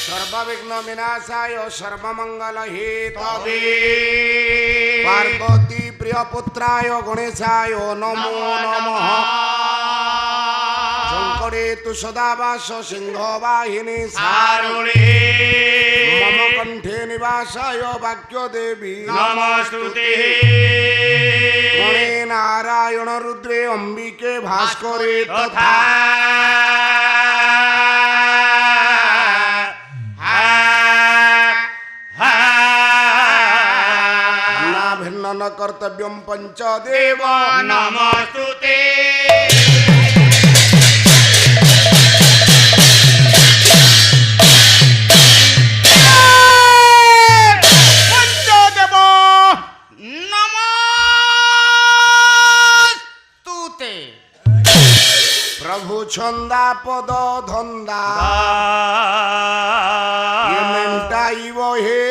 সর্ববিঘ্ন বিনাশায় সর্বমঙ্গল হেতবে পার্বতী প্রিয় পুত্রায় গণেশায় নমো নমঃ। শঙ্করে তু সদাবাস সিংহ বাহিনী সারুণে মম কণ্ঠে নিবাসায় বাক্য দেবী নমস্তুতে। গণে নারায়ণ রুদ্রে অম্বিকে ভাস্করে তথা না ভিন্ন ন কর্তব্যম পঞ্চদেব নমস্তুতে। পঞ্চদেব নমস্তুতে। প্রভু ছন্দা পদ ধন্দা মেন্টাইব হে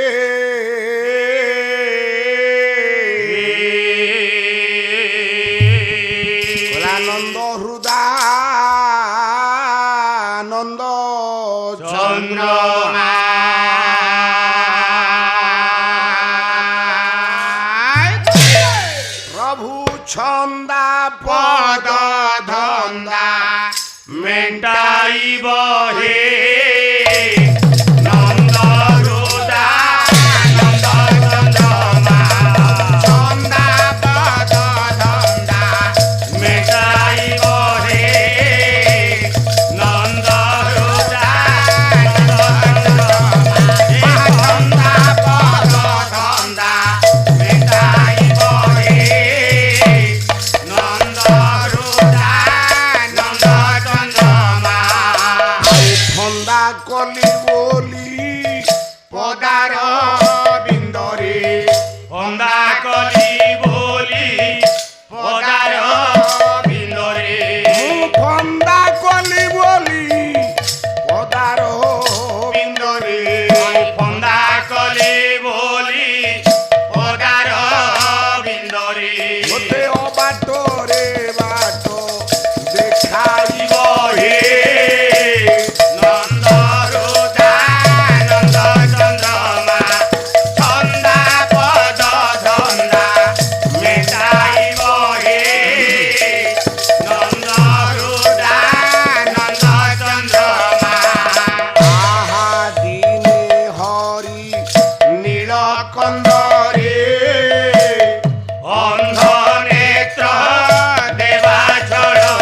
নন্দ হৃদানন্দ চন্দ্রমা প্রভু ছন্দা পদ ধন্দা মেন্টাইব হে নন্দ হৃদা নন্দ চন্দ্রমা ছন্দা পদ ধন্দা মেন্টাইব হে নন্দ হৃদা নন্দ চন্দ্রমা ছন্দা পদ ধন্দা মেন্টাইব হে নন্দ হৃদা নন্দ চন্দ্রমা ছন্দা কলি বলি পদার বিন্দরে বন্দা কলি বলি পদার বিন্দরে ছন্দা কলি বলি পদার বিন্দরে বন্দা কলি বলি পদার বিন্দরে ওতে অবাট রে বাট দেখাইব হে নন্দ হৃদা নন্দ চন্দ্রমা ছন্দা পদ ধন্দা মেটাইব হে নন্দ হৃদা নন্দ চন্দ্রমা আহা দিনে হরি নীলকন্দরে অন্ধ নেত্র দেবাচরে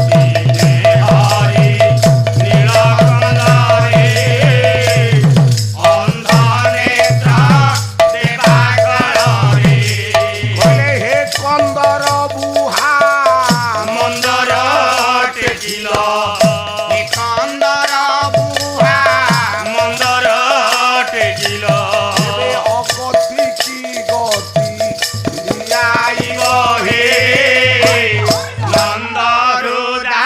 দিনে হরি নীলকন্দরে অন্ধ নেত্র দেবাচরে বলে হে কন্দর বুহা মন্দর টেকিল কন্দর বুহা মন্দর টেকিল এ অগতি কি গতি দিয়াইব হে নন্দ হৃদা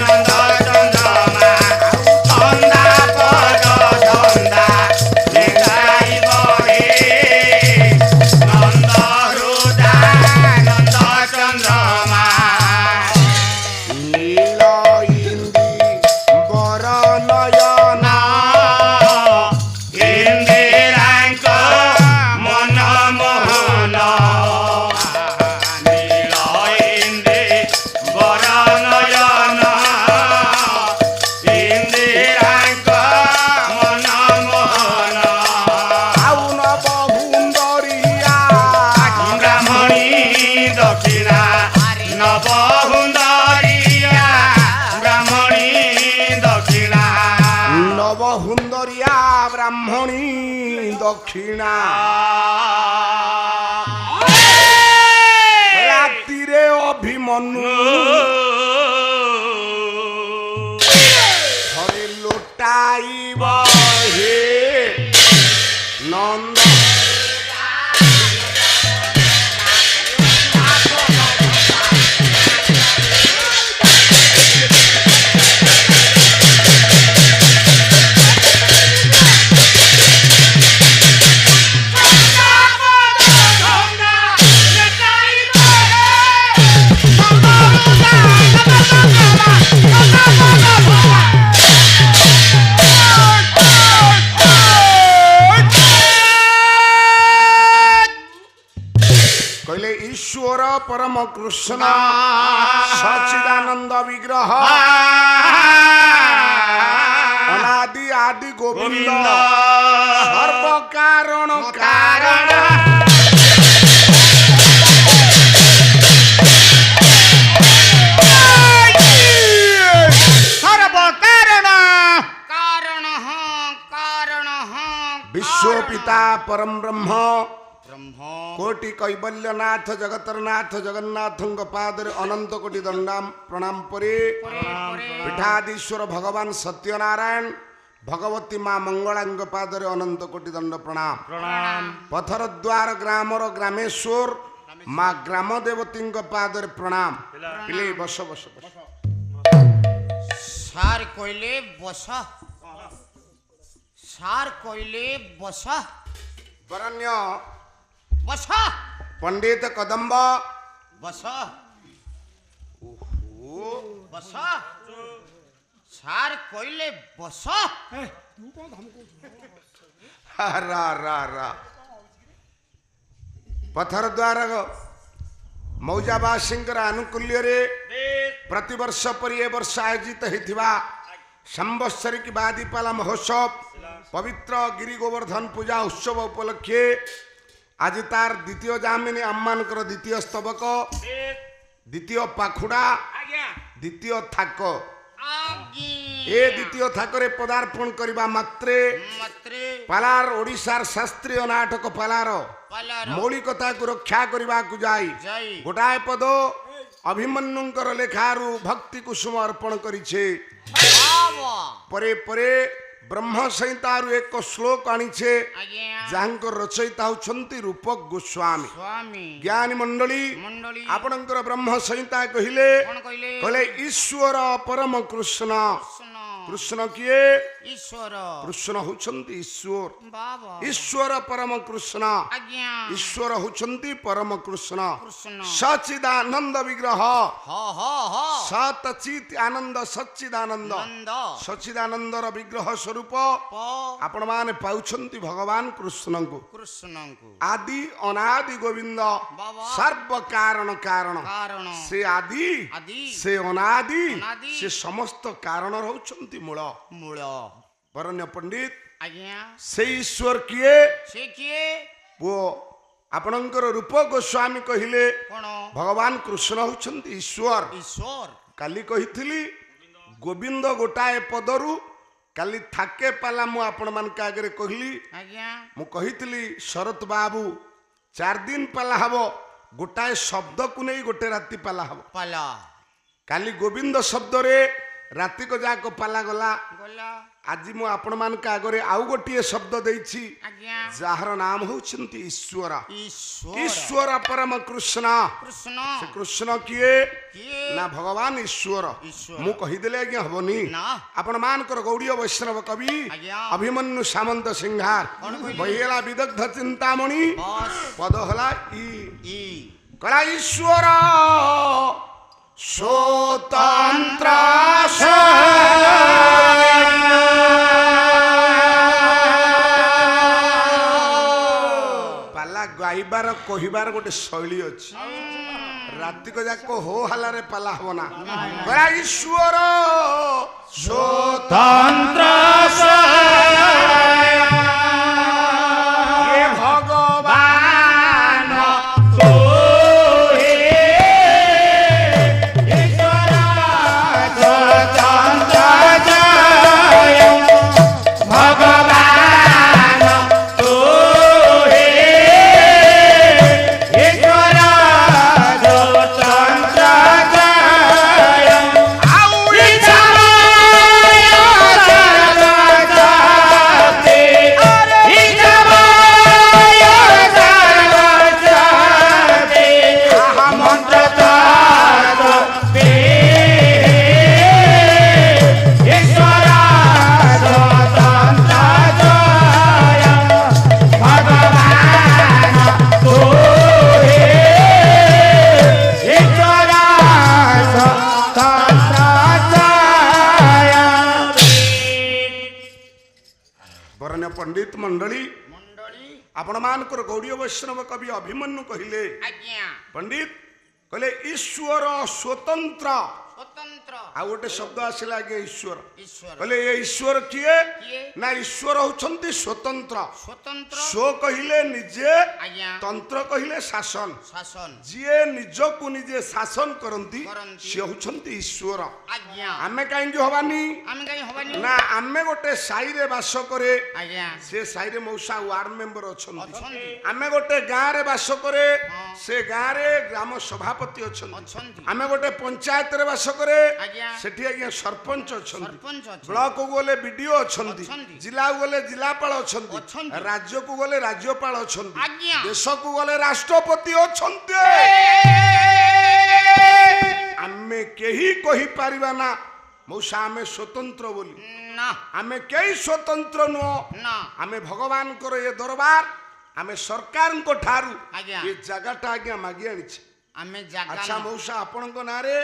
নন্দ চন্দ্রমা ছন্দা পদ ধন্দা মেটাইব হে নন্দ হৃদা নন্দ চন্দ্রমা নীল ইন্দি বর নয়ন ইন্দিরাঙ্ক মন মোহন নীল ইন্দি বর নয়ন ইন্দিরাঙ্ক মন মোহন আউ নব হুন্দরিয়া ব্রাহ্মণী দক্ষিণা নবহুন্দরিয়া ব্রাহ্মণী দক্ষিণা নব হুন্দরিয়া ব্রাহ্মণী দক্ষিণা রাত্রিরে অভিমন্যু ঘরে লোটাইব হে নন্দ ছন্দা परम कृष्ण सच्चिदानंद विग्रह अनादि आदि गोविंद सर्व कारण कारण सर्व कारण विश्व पिता परम ब्रह्म ब्रह्म कोटि कैबल्यनाथ जगतरनाथ जगन्नाथ पादरे अनंत कोटि दंडाम प्रणाम परे पीठाधीश्वर भगवान सत्यनारायण भगवती माँ मंगलांग पादरे अनंत कोटि दंड प्रणाम प्रणाम पथर द्वार ग्रामर ग्रामेश्वर माँ ग्राम देवती पादरे प्रणाम पिले बस बस बस सार कोइले बस सार कोइले बस वरण्य बस पंडित कदम्ब बस बस सार कोइले बस रा रा रा पथर द्वार मौजावासींकर आनुकूल्य रे प्रतिवर्ष पर ए वर्ष आयोजित होता संवत्सरिक बादीपाला महोत्सव पवित्र गिरी गोवर्धन पूजा उत्सव उपलक्षे आज तार द्वितीय जामिनी आम्मानकर द्वितीय स्तबक द्वितीय पाखुड़ा द्वितीय थाक ए द्वितीय थाकरे पदार्पण करबा मात्रे पालार ओडिशार शास्त्रीय नाटक पालार मौलिकता को रक्षा करबा को जाई गोटाए पद अभिमन्युंकर लेखारु भक्ति कुसुम अर्पण करिछे परे परे ब्रह्म संहितारु एक श्लोक आनिछे जांकर रचयिता होछंती रूपक गोस्वामी ज्ञानी मंडली आपणकर ब्रह्म संहिता कहिले ईश्वर परम कृष्ण कृष्ण किए ईश्वर कृष्ण होछंती ईश्वर ईश्वर परम कृष्ण ईश्वर होछंती परम कृष्ण सच्चिदानंद विग्रह सतचित आनंद सच्चिदानंद सच्चिदानंदर विग्रह स्वरूप आपण माने पाउछंती भगवान कृष्ण को आदि अनादि गोविंद सर्व कारण कारण से आदि से अनादि से समस्त कारण रहउछंती मूल मूल वरण्य पंडित आज्ञा से ईश्वर किए से किए वो आपणकर रूप गोस्वामी कहिले कोन भगवान कृष्ण होछंती ईश्वर ईश्वर काली कहिथिली गोविंद गोटाए पदरु काली थाके पाला मु आपण मान के आगे कहली आज्ञा मु कहिथिली शरत बाबू 4 दिन पाला हबो गोटाए शब्द को नहीं गोटे राति पाला हबो पाला काली गोविंद शब्द रे राति को जाको पाला गला गोला आज मु आपण मान के आगे आउ गोटे शब्द देछि आज्ञा जार नाम होछंती ईश्वर ईश्वर ईश्वर परम कृष्ण कृष्ण से कृष्ण किए किए ना भगवान ईश्वर ईश्वर मु कहिदेले आज्ञा हबनी ना आपण मानकर गौड़ीय वैष्णव कवि आज्ञा अभिमन्यु सामंत सिंहार बहिला विदग्ध चिंतामणि बस पद हला ई ई कला ईश्वर स्वतंत्र पाला गाइबार कहिबार गोटे शैली अछि राति को जाको हो हलारे पाला हबना कला ईश्वर स्वतंत्र ये भगवान पंडित मंडली मंडली आपण मानकर गौड़ीय वैष्णव कवि अभिमन्यु कहिले आज्ञा पंडित କହିଲେ ଈଶ୍ୱର ସ୍ୱତନ୍ତ୍ର। ସ୍ୱତନ୍ତ୍ର ଆଉ ଗୋଟେ ଶବ୍ଦ ଆସିଲା ଆଜ୍ଞା ଈଶ୍ୱର। ଈଶ୍ୱର କହିଲେ ଏ ଈଶ୍ୱର କିଏ? କିଏ? ନା ଈଶ୍ୱର ହଉଛନ୍ତି ସ୍ୱତନ୍ତ୍ର। ସ୍ୱତନ୍ତ୍ର ସ୍ୱ କହିଲେ ନିଜେ, ଆଜ୍ଞା ତନ୍ତ୍ର କହିଲେ ଶାସନ। ଶାସନ ଯିଏ ନିଜକୁ ନିଜେ ଶାସନ କରନ୍ତି କରନ୍ତି। ସିଏ ହଉଛନ୍ତି ଈଶ୍ୱର। ଆଜ୍ଞା ଆମେ କାହିଁକି ହବାନି? ଆମେ କାହିଁ ହବାନି? ନା ଆମେ ଗୋଟେ ସାହିରେ ବାସ କରେ, ଆଜ୍ଞା ସେ ସାହିରେ ମଉସା ୱାର୍ଡ ମେମ୍ବର ଅଛନ୍ତି। ଅଛନ୍ତି ଆମେ ଗୋଟେ ଗାଁରେ ବାସ କରେ, ହଁ। ସେ ଗାଁରେ ଗ୍ରାମ ସଭାପତି ଅଛନ୍ତି। ଅଛନ୍ତି ଆମେ ଗୋଟେ ପଞ୍ଚାୟତରେ ବାସ କରେ, ଆଜ୍ଞା ସେଠି ଆଜ୍ଞା ସରପଞ୍ଚ ଅଛନ୍ତି। ସରପଞ୍ଚ ଅଛନ୍ତି ବ୍ଲକକୁ ଗଲେ ବିଡିଓ ଅଛନ୍ତି, ଅଛନ୍ତି। ଜିଲ୍ଲାକୁ ଗଲେ ଜିଲ୍ଲାପାଳ ଅଛନ୍ତି, ଅଛନ୍ତି। ରାଜ୍ୟକୁ ଗଲେ ରାଜ୍ୟପାଳ ଅଛନ୍ତି, ଆଜ୍ଞା ଦେଶକୁ ଗଲେ ରାଷ୍ଟ୍ରପତି ଅଛନ୍ତି। ଆମେ କେହି କହିପାରିବା ନା ମଉସା ଆମେ ସ୍ୱତନ୍ତ୍ର ବୋଲି। ନା ଆମେ କେହି ସ୍ୱତନ୍ତ୍ର ନୁହଁ। ନା ଆମେ ଭଗବାନଙ୍କର ଏ ଦରବାର, ଆମେ ସରକାରଙ୍କ ଠାରୁ ଆଜ୍ଞା ଏ ଜାଗାଟା ଆଜ୍ଞା ମାଗି ଆଣିଛେ। ଆମେ ଜାଗା ଆଚ୍ଛା ନା- ମଉସା ଆପଣଙ୍କ ନାଁରେ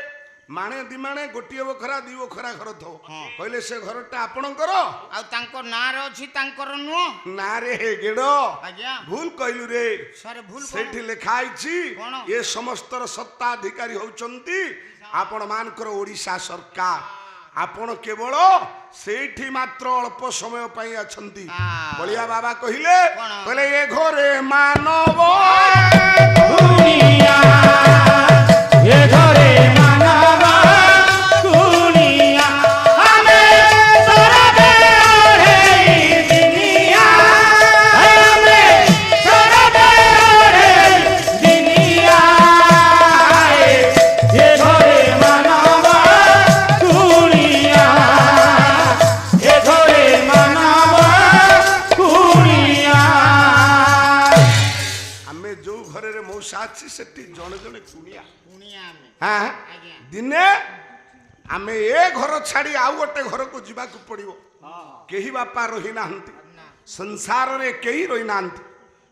ମାଣେ ଦି ମାଣେ ଗୋଟିଏ ବଖରା ଦି ବଖରା ଘର ଥବ, ହଁ। କହିଲେ ସେ ଘରଟା ଆପଣଙ୍କର? ଆଉ ତାଙ୍କ ନାଁରେ ଅଛି ତାଙ୍କର ନୁହଁ ନାରେ ଗେଡ ଆଜ୍ଞା ଭୁଲ କହିଲୁ ରେ। ସାର୍ ଭୁଲ କଣ? ସେଠି ଲେଖା ହେଇଛି କଣ? ଏ ସମସ୍ତର ସତ୍ତାଧିକାରୀ ହଉଛନ୍ତି ଆପଣ ମାନଙ୍କର ଓଡିଶା ସରକାର। ଆପଣ କେବଳ ସେଇଠି ମାତ୍ର ଅଳ୍ପ ସମୟ ପାଇଁ ଅଛନ୍ତି। ବଳିଆ ବାବା କହିଲେ, କଣ? କହିଲେ ଏ ଘରେ ମାନବ দুনিয়া এ ঘরে মানব দুনিয়া আমি সরবে ওরে দুনিয়া আমি সরবে ওরে দুনিয়া এ ঘরে মানব দুনিয়া এ ঘরে মানব দুনিয়া ଆମେ ଯୋଉ ଘରରେ ମଉସା ଅଛି ସେଠି ଜଣେ ଜଣେ କୁଣିଆ। ପୁଣିଆ ଆମେ ହଁ ଆଜ୍ଞା ଦିନେ ଆମେ ଏ ଘର ଛାଡି ଆଉ ଗୋଟେ ଘରକୁ ଯିବାକୁ ପଡିବ। କେହି ବାପା ରହିନାହାନ୍ତି, ନା ସଂସାରରେ କେହି ରହିନାହାନ୍ତି।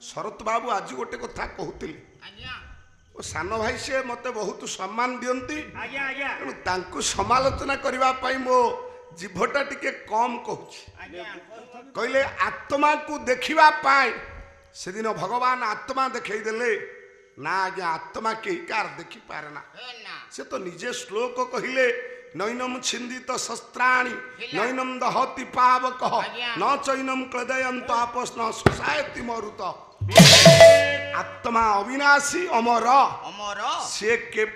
ଶରତ ବାବୁ ଆଜି ଗୋଟେ କଥା କହୁଥିଲି, ଆଜ୍ଞା ଓ ସାନ ଭାଇ ସେ ମତେ ବହୁତ ସମ୍ମାନ ଦିଅନ୍ତି, ଆଜ୍ଞା ଆଜ୍ଞା ତେଣୁ ତାଙ୍କୁ ସମାଲୋଚନା କରିବା ପାଇଁ ମୋ ଜିଭଟା ଟିକେ କମ୍ କହୁଛି। ଆଜ୍ଞା କହିଲେ ଆତ୍ମାକୁ ଦେଖିବା ପାଇଁ ସେଦିନ ଭଗବାନ ଆତ୍ମା ଦେଖେଇ ଦେଲେ। ନା ଆଜ୍ଞା ଆତ୍ମା କେହି କାହାର ଦେଖିପାରେ ନା। ହେ ନା ସେ ତ ନିଜେ ଶ୍ଲୋକ କହିଲେ, ନୈନମ ଛିନ୍ଦିତ ଶସ୍ତ୍ରାଣୀ ନୈନମ ଦହତି ପାବକଃ ଆଜ୍ଞା। ନ ଚୈନମ କ୍ଳଦୟନ୍ତ ଆପସ୍ନ ଶୋଷାୟତି ମରୁତ। ଆତ୍ମା ଅବିନାଶୀ ଅମର, ଅମର ସେ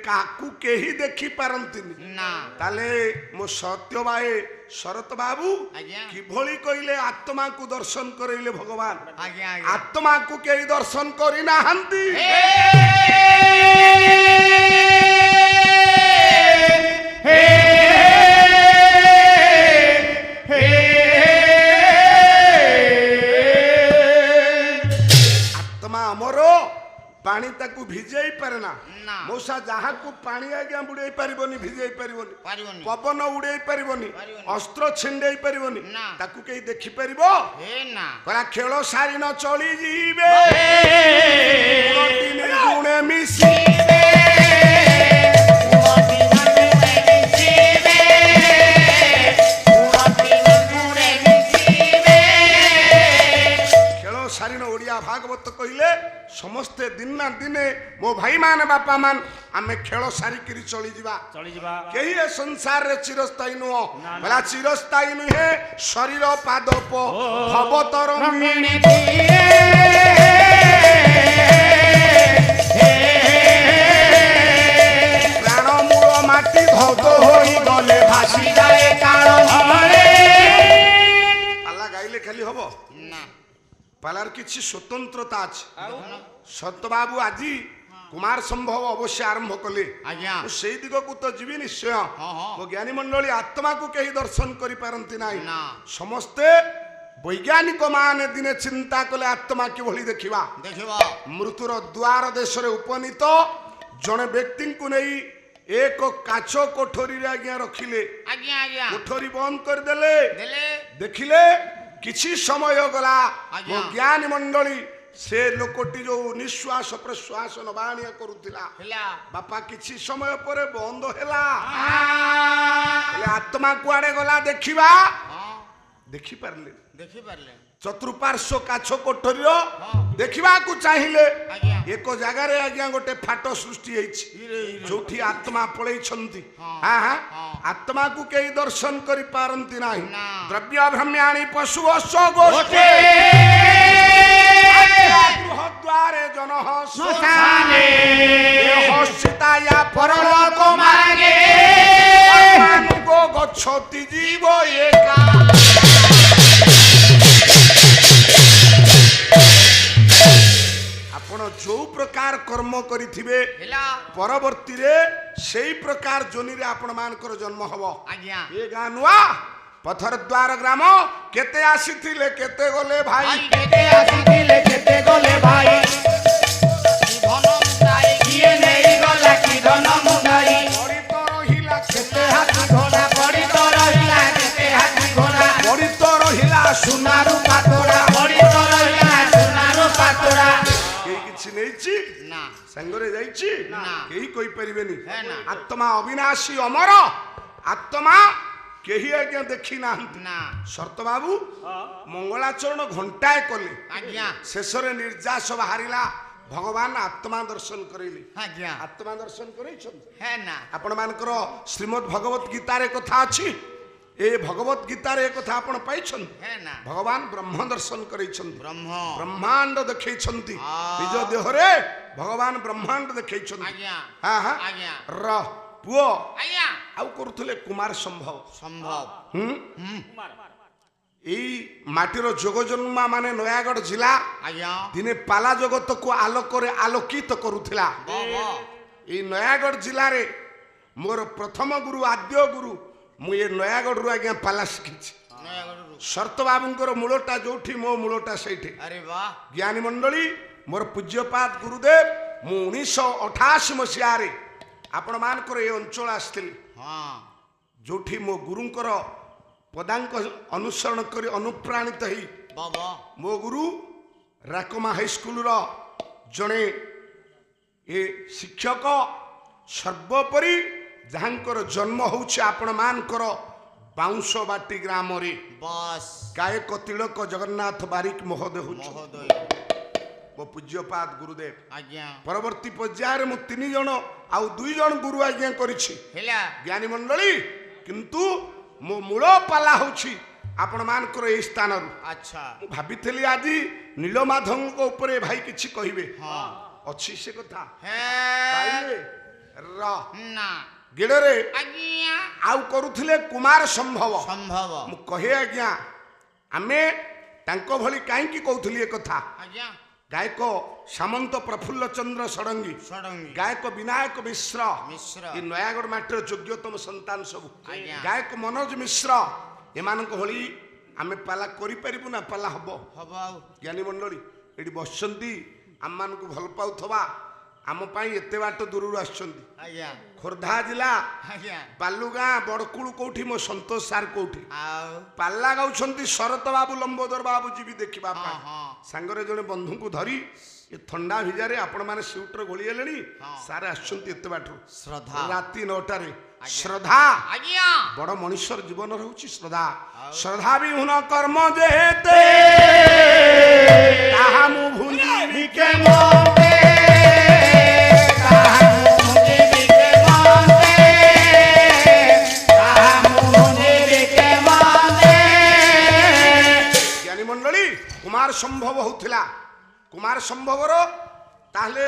କାହାକୁ କେହି ଦେଖି ପାରନ୍ତିନି। ନା ତାହେଲେ ମୋ ସତ୍ୟବାଏ ଶରତ ବାବୁ ଆଜ୍ଞା କିଭଳି କହିଲେ ଆତ୍ମାକୁ ଦର୍ଶନ କରେଇଲେ ଭଗବାନ? ଆଜ୍ଞା ଆଜ୍ଞା ଆତ୍ମାକୁ କେହି ଦର୍ଶନ କରିନାହାନ୍ତି। ଆତ୍ମା ଆମର, ପାଣି ତାକୁ ଭିଜେଇ ପାରେ ନା। ନା ମଉସା ଯାହାକୁ ପାଣି ଆଜ୍ଞା ବୁଡେଇ ପାରିବନି, ଭିଜେଇ ପାରିବନି, ପାରିବନି ପବନ ଉଡେଇ ପାରିବନି, ପାରିବନି। ଅସ୍ତ୍ର ଛିଣ୍ଡେଇ ପାରିବନି, ନା। ତାକୁ କେହି ଦେଖିପାରିବ? ହେ ନା କହିଲା ଖେଳ ସାରି ନ ଚଳି ଯିବେ ଗୁଣେ ମିଶି ଖେଳ ସାରିଣ ଓଡିଆ ଭାଗବତ କହିଲେ ସମସ୍ତେ ଦିନ ନା ଦିନେ ମୋ ଭାଇ ମାନେ ବାପା ମାନ ଆମେ ଖେଳ ସାରିକିରି ଚଳିଯିବା। ଚଳିଯିବା କେହି ଏ ସଂସାରରେ ଚିରସ୍ଥାୟୀ ନୁହଁ। କହିଲା ଚିରସ୍ଥାୟୀ ନୁହେଁ ଶରୀର ପାଦପ ଭବତର ପ୍ରାଣ ମୂଳ ମାଟି ଧୌତ ହୋଇଗଲେ ଭାସି ଯାଏ କାଳ। ପାଲା ଗାଇଲେ ଖାଲି ହବ? ନା ପାଲାର କିଛି ସ୍ୱତନ୍ତ୍ରତା ଅଛି। ସତବାବୁ ଆଜି କୁମାର ସମ୍ଭବ ଅବଶ୍ୟ ଆରମ୍ଭ କଲେ, ଆଜ୍ଞା ମୁଁ ସେଇ ଦିଗକୁ ତ ଯିବି ନିଶ୍ଚୟ। ହଁ ମୋ ଜ୍ଞାନୀ ମଣ୍ଡଳୀ ଆତ୍ମାକୁ କେହି ଦର୍ଶନ କରିପାରନ୍ତି ନାହିଁ। ନା ସମସ୍ତେ ବୈଜ୍ଞାନିକ ମାନେ ଦିନେ ଚିନ୍ତା କଲେ ଆତ୍ମା କିଭଳି ଦେଖିବା। ଦେଖିବ ମୃତ୍ୟୁର ଦ୍ୱାର ଦେଶରେ ଉପନୀତ ଜଣେ ବ୍ୟକ୍ତିଙ୍କୁ ନେଇ ଏକ କାଚ କୋଠରୀରେ ଆଜ୍ଞା ରଖିଲେ। ଆଜ୍ଞା ଆଜ୍ଞା କୋଠରୀ ବନ୍ଦ କରିଦେଲେ, ଦେଲେ ଦେଖିଲେ କିଛି ସମୟ ଗଲା ଆଜ୍ଞା। ମୋ ଜ୍ଞାନୀ ମଣ୍ଡଳୀ ସେ ଲୋକଟି ଯୋଉ ନିଶ୍ୱାସ ପ୍ରଶ୍ୱାସ ନବା ଆଣିଆ କରୁଥିଲା, ହେଲା ବାପା କିଛି ସମୟ ପରେ ବନ୍ଦ ହେଲା। ହେଲେ ଆତ୍ମା କୁଆଡେ ଗଲା ଦେଖିବା, ହଁ ଦେଖିପାରିଲେ। ଦେଖିପାରିଲେ ଚତୁଃପାର୍ଶ୍ୱ କାଛ କୋଠରୀର ଦେଖିବାକୁ ଚାହିଁଲେ ଆଜ୍ଞା। ଏକ ଜାଗାରେ ଆଜ୍ଞା ଗୋଟେ ଫାଟ ସୃଷ୍ଟି ହେଇଛି ଯୋଉଠି ଆତ୍ମା ପଳେଇଛନ୍ତି। ହଁ। ଆତ୍ମାକୁ କେହି ଦର୍ଶନ କରିପାରନ୍ତି ନାହିଁ। ନା। ଦ୍ରବ୍ୟ ଭ୍ରମ୍ୟାଣି ପଶୁ ଅଶ୍ଵ ଗୋଷ୍ଠୀ ଗୃହଦ୍ୱାରେ ଜନଃ ଶ୍ମଶାନେ ହସିତାୟା ପରଲୋକ ମାର୍ଗେ ପରମାନୁଗୋ ଗଚ୍ଛତି ଜୀବ ଏକା। ଆପଣ ଯୋଉ ପ୍ରକାର କର୍ମ କରିଥିବେ ହେଲା ପରବର୍ତ୍ତୀରେ ସେଇ ପ୍ରକାର ଯୋନିରେ ଆପଣ ମାନଙ୍କର ଜନ୍ମ ହବ। ଆଜ୍ଞା। ଏ ଗାଁ ନୂଆ ପଥର ଦ୍ୱାର ଗ୍ରାମ କେତେ ଆସିଥିଲେ କେତେ ଗଲେ ଭାଇ। ଭାଇ କେତେ ଆସିଥିଲେ କେତେ ଗଲେ ଭାଇ ଧନ ମୁଣ୍ଡାଇ କିଏ ନେଇଗଲା କି ଧନ ମୁଣ୍ଡାଇ ପଡ଼ି ତ ରହିଲା କେତେ ହାତୀ ଘୋଡ଼ା ପଡ଼ି ତ ରହିଲା କେତେ ହାତୀ ଘୋଡ଼ା ପଡ଼ି ତ ରହିଲା ସୁନାରୁ ପାତୋଡ଼ା ପଡ଼ି ତ ରହିଲା ସୁନାରୁ ପାତୋଡ଼ା କେହି କିଛି ନେଇଛି ନା ସାଙ୍ଗରେ ଯାଇଛି ନା। କେହି କହିପାରିବେନି। ହେ ନା। ଆତ୍ମା ଅବିନାଶୀ ଅମର ଆତ୍ମା କେହି ଆଜ୍ଞା ଦେଖି ନାହାନ୍ତି। ନା ଶର୍ତ ବାବୁ ମଙ୍ଗଳାଚରଣ ଘଣ୍ଟାଏ କଲେ ଆଜ୍ଞା ଶେଷରେ ନିର୍ଯାସ ବାହାରିଲା ଭଗବାନ ଆତ୍ମା ଦର୍ଶନ କରେଇଲେ। ଆଜ୍ଞା ଆତ୍ମା ଦର୍ଶନ କରେଇଛନ୍ତି। ହେ ନା ଆପଣ ମାନଙ୍କର ଶ୍ରୀମଦ୍ ଭଗବତ ଗୀତାରେ କଥା ଅଛି। ଏ ଭଗବତ ଗୀତାରେ ଏ କଥା ଆପଣ ପାଇଛନ୍ତି। ହେ ନା ଭଗବାନ ବ୍ରହ୍ମ ଦର୍ଶନ କରେଇଛନ୍ତି ବ୍ରହ୍ମ ବ୍ରହ୍ମାଣ୍ଡ ଦେଖେଇଛନ୍ତି ଆ। ନିଜ ଦେହରେ ଭଗବାନ ବ୍ରହ୍ମାଣ୍ଡ ଦେଖେଇଛନ୍ତି। ଆଜ୍ଞା ହଁ ହଁ ଆଜ୍ଞା ର ପୁଅ ଆଜ୍ଞା ଆଉ କରୁଥିଲେ କୁମାର ସମ୍ଭବ। ସମ୍ଭବ ଏଇ ମାଟିର ଯୋଗଜନ୍ମା ମାନେ ନୟାଗଡ଼ ଜିଲ୍ଲା ଆଜ୍ଞା ଦିନେ ପାଲା ଜଗତକୁ ଆଲୋକରେ ଆଲୋକିତ କରୁଥିଲା। ବାହ ଏଇ ନୟାଗଡ଼ ଜିଲ୍ଲାରେ ମୋର ପ୍ରଥମ ଗୁରୁ ଆଦ୍ୟ ଗୁରୁ ମୁଁ ଏ ନୟାଗଡ଼ରୁ ଆଜ୍ଞା ପାଲା ଶିଖିଛି। ନୟାଗଡ଼ରୁ ଶର୍ତ ବାବୁଙ୍କର ମୂଳଟା ଯୋଉଠି ମୋ ମୂଳଟା ସେଇଠି। ଆରେ ବାହ ଜ୍ଞାନୀ ମଣ୍ଡଳୀ ମୋର ପୂଜ୍ୟପାଦ ଗୁରୁଦେବ ମୁଁ 1988 ମସିହାରେ ଆପଣ ମାନଙ୍କର ଏ ଅଞ୍ଚଳ ଆସିଥିଲି ହଁ ଯୋଉଠି ମୋ ଗୁରୁଙ୍କର ପଦାଙ୍କ ଅନୁସରଣ କରି ଅନୁପ୍ରାଣିତ ହେଇ ବାବା ମୋ ଗୁରୁ ରାକମା ହାଇସ୍କୁଲର ଜଣେ ଏ ଶିକ୍ଷକ ସର୍ବୋପରି ଯାହାଙ୍କର ଜନ୍ମ ହେଉଛି ଆପଣ ମାନଙ୍କର ବାଉଁଶବାଟି ଗ୍ରାମରେ ବସ୍ ଗାୟକ ତିଳକ ଜଗନ୍ନାଥ ବାରିକ ମହୋଦୟ ହେଉଛନ୍ତି ମହୋଦୟ ମୋ ପୂଜ୍ୟପାଦ ଗୁରୁଦେବ। ଆଜ୍ଞା ପରବର୍ତ୍ତୀ ପର୍ଯ୍ୟାୟରେ ମୁଁ 3 ଜଣ ଆଉ 2 ଜଣ ଗୁରୁ ଆଜ୍ଞା କରିଛି ହେଲା ଜ୍ଞାନୀ ମଣ୍ଡଳୀ। କିନ୍ତୁ ମୋ ମୂଳ ପାଲା ହେଉଛି ଆପଣ ମାନଙ୍କର ଏଇ ସ୍ଥାନରୁ। ଆଚ୍ଛା ମୁଁ ଭାବିଥିଲି ଆଜି ନୀଳମାଧବଙ୍କ ଉପରେ ଭାଇ କିଛି କହିବେ। ହଁ ଅଛି ସେ କଥା ହେ ପାଇଲେ ର ନା ଗିଡ଼ରେ ଆଜ୍ଞା ଆଉ କରୁଥିଲେ କୁମାର ସମ୍ଭବ। ସମ୍ଭବ ମୁଁ କହେ ଆଜ୍ଞା ଆମେ ତାଙ୍କ ଭଳି କାହିଁକି କହୁଥିଲି ଏ କଥା। ଆଜ୍ଞା ଗାୟକ ସାମନ୍ତ ପ୍ରଫୁଲ୍ଲ ଚନ୍ଦ୍ର ଷଡ଼ଙ୍ଗୀ ଷଡ଼ଙ୍ଗୀ ଗାୟକ ବିନାୟକ ମିଶ୍ର ମିଶ୍ର ଏ ନୟାଗଡ଼ ମାଟିର ଯୋଗ୍ୟତମ ସନ୍ତାନ ସବୁ ଆଜ୍ଞା। ଗାୟକ ମନୋଜ ମିଶ୍ର ଏମାନଙ୍କ ଭଳି ଆମେ ପାଲା କରିପାରିବୁ ନା ପାଲା ହବ। ହବ ଆଉ ଜ୍ଞାନୀ ମଣ୍ଡଳୀ ଏଠି ବସିଛନ୍ତି ଆମମାନଙ୍କୁ ଭଲ ପାଉଥିବା ଆମ ପାଇଁ ଏତେ ବାଟ ଦୂରରୁ ଆସିଛନ୍ତି। ଆଜ୍ଞା ଖୋର୍ଦ୍ଧା ଜିଲ୍ଲା ଆଜ୍ଞା ବାଲୁଗାଁ ବଡ଼କୁଳୁ କୋଉଠି ମୋ ସନ୍ତୋଷ ସାର୍ କୋଉଠି ଆଉ ପାଲା ଗାଉଛନ୍ତି ଶରତ ବାବୁ ଲମ୍ବୋଦର ବାବୁ ଯିବି ଦେଖିବା ହଁ ପାଇଁ ହଁ ସାଙ୍ଗରେ ଜଣେ ବନ୍ଧୁଙ୍କୁ ଧରି ଏ ଥଣ୍ଡା ଭିଜାରେ ଆପଣ ମାନେ ସିଉଟରେ ଘୋଳି ହେଲେଣି ହଁ। ସାର୍ ଆସିଛନ୍ତି ଏତେ ବାଟରୁ ଶ୍ରଦ୍ଧା ରାତି 9ଟାରେ ଶ୍ରଦ୍ଧା ଆଜ୍ଞା ବଡ଼ ମଣିଷର ଜୀବନ ରହୁଛି ଶ୍ରଦ୍ଧା ଶ୍ରଦ୍ଧା ବିହୁନ କର୍ମ ଯେହେତେ ତାହା ମୁଁ ଭୁଲିବି କେମତେ ତାହାକୁ ମୁନିବି କେମତେ ତାହାକୁ ମୁନିବି କେମତେ ଜ୍ଞାନୀ ମଣ୍ଡଳୀ କୁମାର ସମ୍ଭବ ହଉଥିଲା କୁମାର ସମ୍ଭବର ତାହେଲେ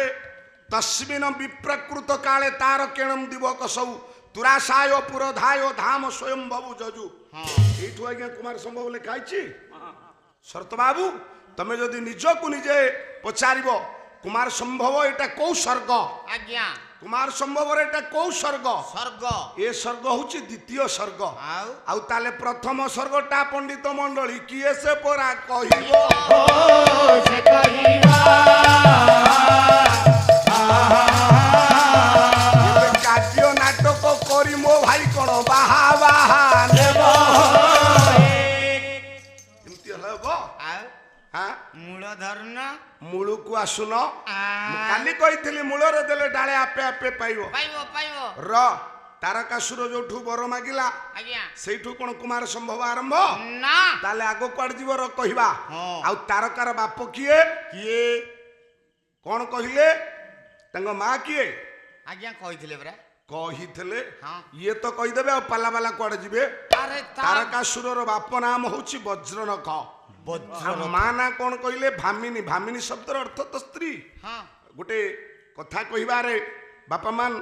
ତସ୍ମିନ ବିପ୍ରକୃତ କାଳେ ତାର କେଣମ ଦିବକ ସବୁ ତୁରାସାୟ ପୁରଧାୟ ଧାମ ସ୍ୱୟଂ ଭବୁ ଯଜୁ। ଏଇଠୁ ଆଜ୍ଞା କୁମାର ସମ୍ଭବ ଲେଖା ହେଇଛି। ଶରତ ବାବୁ ତମେ ଯଦି ନିଜକୁ ନିଜେ ପଚାରିବ କୁମାର ସମ୍ଭବ ଏଟା କୋଉ ସ୍ୱର୍ଗ ଆଜ୍ଞା କୁମାର ସମ୍ଭବର ଏଟା କୋଉ ସ୍ୱର୍ଗ ସ୍ୱର୍ଗ ଏ ସ୍ୱର୍ଗ ହଉଛି ଦ୍ୱିତୀୟ ସ୍ୱର୍ଗ। ଆଉ ଆଉ ତାହେଲେ ପ୍ରଥମ ସ୍ୱର୍ଗଟା ପଣ୍ଡିତ ମଣ୍ଡଳୀ କିଏ ସେ ପରା କହିବ। ସେ କହିବା କାର୍ଯ୍ୟ ନାଟକ କରି ମୋ ଭାଇ କଣ ବାହା ବାହା ନେବ ଏମିତି ହେଲେ ହବ। ଆଉ ହାଁ ମୂଳ ଧରୁନ ମୂଳକୁ ଆସୁନ ମୁଁ ଆ କାଲି କହିଥିଲି ମୂଳରେ ଦେଲେ ଡାଳେ ଆପେ ଆପେ ପାଇବ। ପାଇବ ପାଇବ ର ତାରକାସୁର ଯୋଉଠୁ ବର ମାଗିଲା ଆଜ୍ଞା ସେଇଠୁ କଣ କୁମାର ସମ୍ଭବ ଆରମ୍ଭ? ନା ତାହେଲେ ଆଗ କୁଆଡେ ଯିବ ର କହିବା। ହଁ। ଆଉ ତାରକାର ବାପ କିଏ? କିଏ କଣ କହିଲେ? ତାଙ୍କ ମା କିଏ? ଆଜ୍ଞା କହିଥିଲେ ପରା କହିଥିଲେ। ହଁ। ଇଏ ତ କହିଦେବେ ଆଉ ପାଲା ବାଲା କୁଆଡେ ଯିବେ? ଆରେ ତାରକାସୁରର ବାପ ନାମ ହଉଛି ବଜ୍ରନଖ। ଆଉ ମା ନା କଣ କହିଲେ? ଭାମିନୀ। ଭାମିନୀ ଶବ୍ଦର ଅର୍ଥ ତ ସ୍ତ୍ରୀ। ହଁ ଗୋଟେ କଥା କହିବାରେ ବାପା ମାନ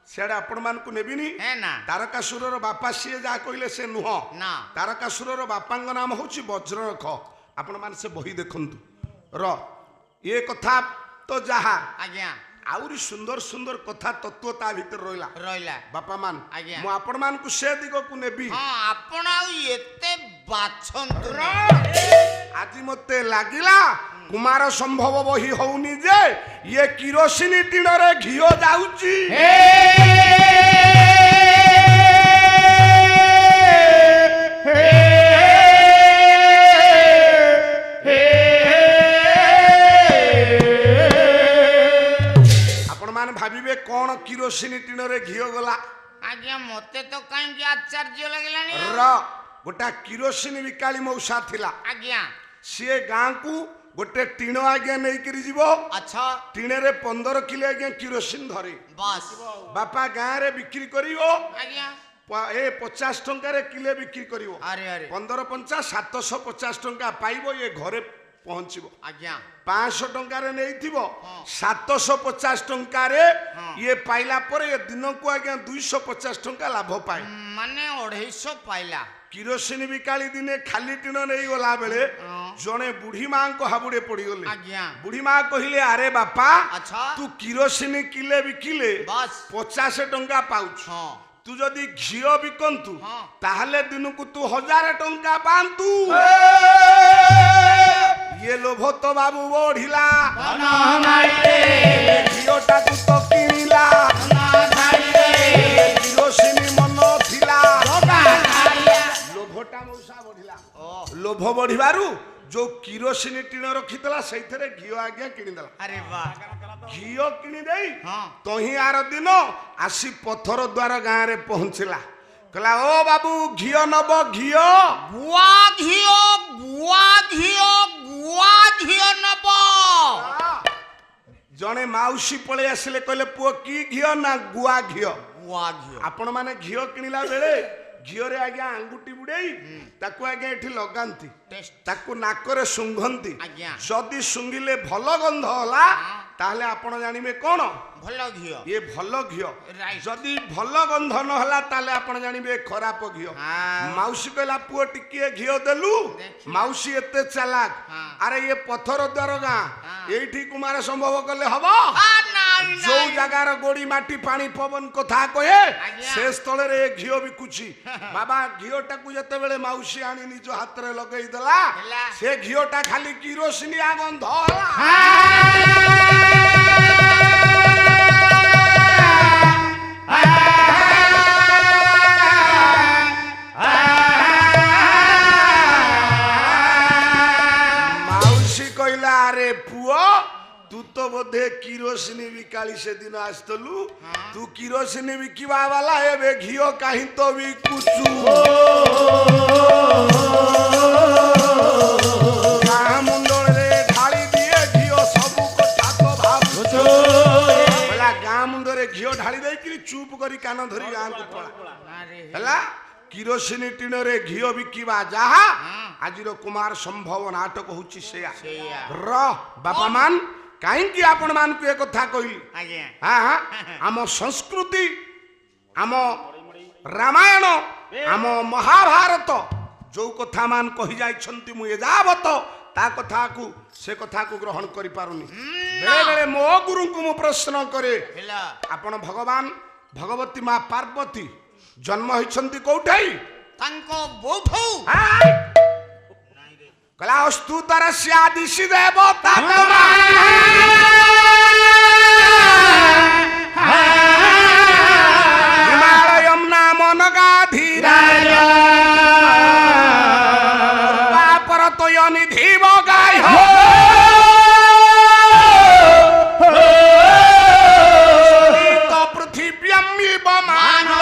ସିଆଡେ ଆପଣ ମାନଙ୍କୁ ନେବିନି। ହେ ନା ତାରକାସୁରର ବାପା ସିଏ ଯାହା କହିଲେ ସେ ନୁହଁ। ନା ତାରକାସୁରର ବାପାଙ୍କ ନାମ ହଉଛି ବଜ୍ରନଖ। ଆପଣ ମାନେ ସେ ବହି ଦେଖନ୍ତୁ ର ଏ କଥା ତ ଯାହା ଆଜ୍ଞା ଆହୁରି ସୁନ୍ଦର ସୁନ୍ଦର କଥା ତତ୍ତ୍ୱ ତା ଭିତରେ ରହିଲା। ରହିଲା ବାପା ମାନ ଆଜ୍ଞା। ମୁଁ ଆପଣ ମାନଙ୍କୁ ସେ ଦିଗକୁ ନେବି। ହଁ ଆପଣ ଆଉ ଏତେ ବାଛନ୍ତୁ ର ଆଜି ମତେ ଲାଗିଲା କୁମାର ସମ୍ଭବ ବହି ହଉନି ଯେ ଇଏ କିରୋସିନି ଟିଣରେ ଘିଅ ଯାଉଛି। ଆପଣ ମାନେ ଭାବିବେ କଣ କିରୋସିନି ଟିଣରେ ଘିଅ ଗଲା? ଆଜ୍ଞା ମତେ ତ କାହିଁକି ଆଶ୍ଚର୍ଯ୍ୟ ଲାଗିଲାନି ର ଗୋଟା କିରୋସିନି ବିକାଳି ମଉସା ଥିଲା। ଆଜ୍ଞା ସିଏ ଗାଁକୁ ଗୋଟେ ଟିଣ ଆଜ୍ଞା ନେଇକିରି ଯିବ। ଆଚ୍ଛା ଟିଣରେ 15 କିଲୋ ଆଜ୍ଞା କିରୋସିନ ଧରେ। ବାସ୍ ବାପା ଗାଁରେ ବିକ୍ରି କରିବ। ଆଜ୍ଞା ଏ 50 ଟଙ୍କାରେ କିଲେ ବିକ୍ରି କରିବ। ଆରେ ଆରେ 15 ପଞ୍ଚା 750 ଟଙ୍କା ପାଇବ। ଇଏ ଘରେ ପହଞ୍ଚିବ। ଆଜ୍ଞା 500 ଟଙ୍କାରେ ନେଇଥିବ 750 ଟଙ୍କାରେ ଇଏ ପାଇଲା ପରେ ଏ ଦିନକୁ ଆଜ୍ଞା 250 ଟଙ୍କା ଲାଭ ପାଏ। ମାନେ 250 ପାଇଲା। କିରୋସିନ ବିକାଳି ଦିନେ ଖାଲି ଟିଣ ନେଇ ଗଲା ବେଳେ ଜଣେ ବୁଢୀ ମାଙ୍କ ହାବୁଡେ ପଡିଗଲେ। ଆଜ୍ଞା ବୁଢୀ ମା କହିଲେ ଆରେ ବାପା ଆଚ୍ଛା ତୁ କିରୋସିନ କିଲେ ବିକିଲେ ବାସ୍ 50 ଟଙ୍କା ପାଉଛୁ। ହଁ ତୁ ଯଦି ଘିଅ ବିକନ୍ତୁ ହଁ। ତାହେଲେ ଦିନକୁ ତୁ 1000 ଟଙ୍କା ପାଆନ୍ତୁ। ଇଏ ଲୋଭ ତ ବାବୁ ବଢିଲା ଘିଅଟାକୁ ତ କିଣିଲା। କିରୋସିନ ମନ ଥିଲା ଲୋଭଟା ମଉସା ବଢିଲା। ଲୋଭ ବଢିବାରୁ ଯୋଉ କିରୋସିନ ଟିଣ ରଖିଥିଲା ସେଇଥିରେ ଘିଅ ଆଜ୍ଞା କିଣିଦେଲା। ଆରେ ବାଃ ଘିଅ କିଣିଦେଇ ହଁ ତହିଁ ଆର ଦିନ ଆସି ପଥର ଦ୍ୱାର ଗାଁରେ ପହଞ୍ଚିଲା। କହିଲା ଓ ବାବୁ ଘିଅ ନବ ଘିଅ? ଗୁଆ ଘିଅ ଗୁଆ ଘିଅ ଗୁଆ ଘିଅ ନବ। ଜଣେ ମାଉସୀ ପଳେଇ ଆସିଲେ କହିଲେ ପୁଅ କି ଘିଅ? ନା ଗୁଆ ଘିଅ। ଗୁଆ ଘିଅ ଆପଣ ମାନେ ଘିଅ କିଣିଲା ବେଳେ ଘିଅରେ ଆଜ୍ଞା ଆଙ୍ଗୁଠି ବୁଡେଇ ତାକୁ ଆଜ୍ଞା ଏଠି ଲଗାନ୍ତି। ଟେଷ୍ଟ ତାକୁ ନାକରେ ଶୁଙ୍ଘନ୍ତି। ଆଜ୍ଞା ଯଦି ଶୁଙ୍ଘିଲେ ଭଲ ଗନ୍ଧ ହେଲା ତାହେଲେ ଆପଣ ଜାଣିବେ କଣ ଭଲ ଘିଅ ଇଏ ଭଲ ଘିଅ। Right. ଯଦି ଭଲ ଗନ୍ଧ ନହେଲା ତାହେଲେ ଆପଣ ଜାଣିବେ ଖରାପ ଘିଅ। ମାଉସୀ କହିଲା ପୁଅ ଟିକିଏ ଘିଅ ଦେଲୁ? ମାଉସୀ ଏତେ ଚାଲାକ। ଆରେ ଇଏ ପଥର ଦ୍ୱାର ଗାଁ ଏଇଠି କୁମାର ସମ୍ଭବ କଲେ ହବ? ଯୋଉ ଜାଗାର ଗୋଡି ମାଟି ପାଣି ପବନ କଥା କହେ ସେ ସ୍ଥଳରେ ଏ ଘିଅ ବିକୁଛି। ବାବା ଘିଅଟାକୁ ଯେତେବେଳେ ମାଉସୀ ଆଣି ନିଜ ହାତରେ ଲଗେଇ ଦେଲା ସେ ଘିଅଟା ଖାଲି କିରୋସିନିଆ ଗନ୍ଧ ହେଲା। ମାଉସୀ କହିଲା ଆରେ ପୁଅ ତୁ ତ ବୋଧେ କିରୋସିନି ବିକାଳି ସେଦିନ ଆସିଥିଲୁ। ତୁ କିରୋସିନି ବିକିବା ବାଲା ଏବେ ଘିଅ କାହିଁ ତ ବିକୁଛୁ? ଗାଁ ମୁଣ୍ଡରେ ଢାଳି ଦିଏ ଘିଅ ସବୁ କଥା ତ ଭାବୁଛୁ। କହିଲା ଗାଁ ମୁଣ୍ଡରେ ଘିଅ ଢାଳି ଦେଇକିରି ଚୁପ କରି କାନ ଧରି ଗାଁକୁ ପଳା। ହେଲା କିରୋସିନି ଟିଣରେ ଘିଅ ବିକିବା ଯାହା ଆଜିର କୁମାର ସମ୍ଭବ ନାଟକ ହଉଛି ସେଇଆ। ର ବାପା ମାନ କାହିଁକି ଆପଣ ମାନଙ୍କୁ ଏ କଥା କହିଲି? ଆମ ସଂସ୍କୃତି ଆମ ରାମାୟଣ ଆମ ମହାଭାରତ ଯୋଉ କଥା ମାନ କହି ଯାଇଛନ୍ତି ମୁଁ ଏଯାବତ ତା କଥାକୁ ସେ କଥାକୁ ଗ୍ରହଣ କରିପାରୁନି। ବେଳେ ବେଳେ ମୋ ଗୁରୁଙ୍କୁ ମୁଁ ପ୍ରଶ୍ନ କରେ ଆପଣ ଭଗବାନ ଭଗବତୀ ମା ପାର୍ବତୀ ଜନ୍ମ ହେଇଛନ୍ତି କୋଉଠି? ତାଙ୍କ ବୋଧୁ କଲା ଅସ୍ତୁ ତାର ସ୍ୟାଦିଶି ଦେବତା ହିମାଳୟಂ ନାମ ନଗାଧୀରାୟ ପାପରତୟ ନିଧିବ ଗାୟ ପୃଥିବ୍ୟାମ୍ ଇବ ମାନବ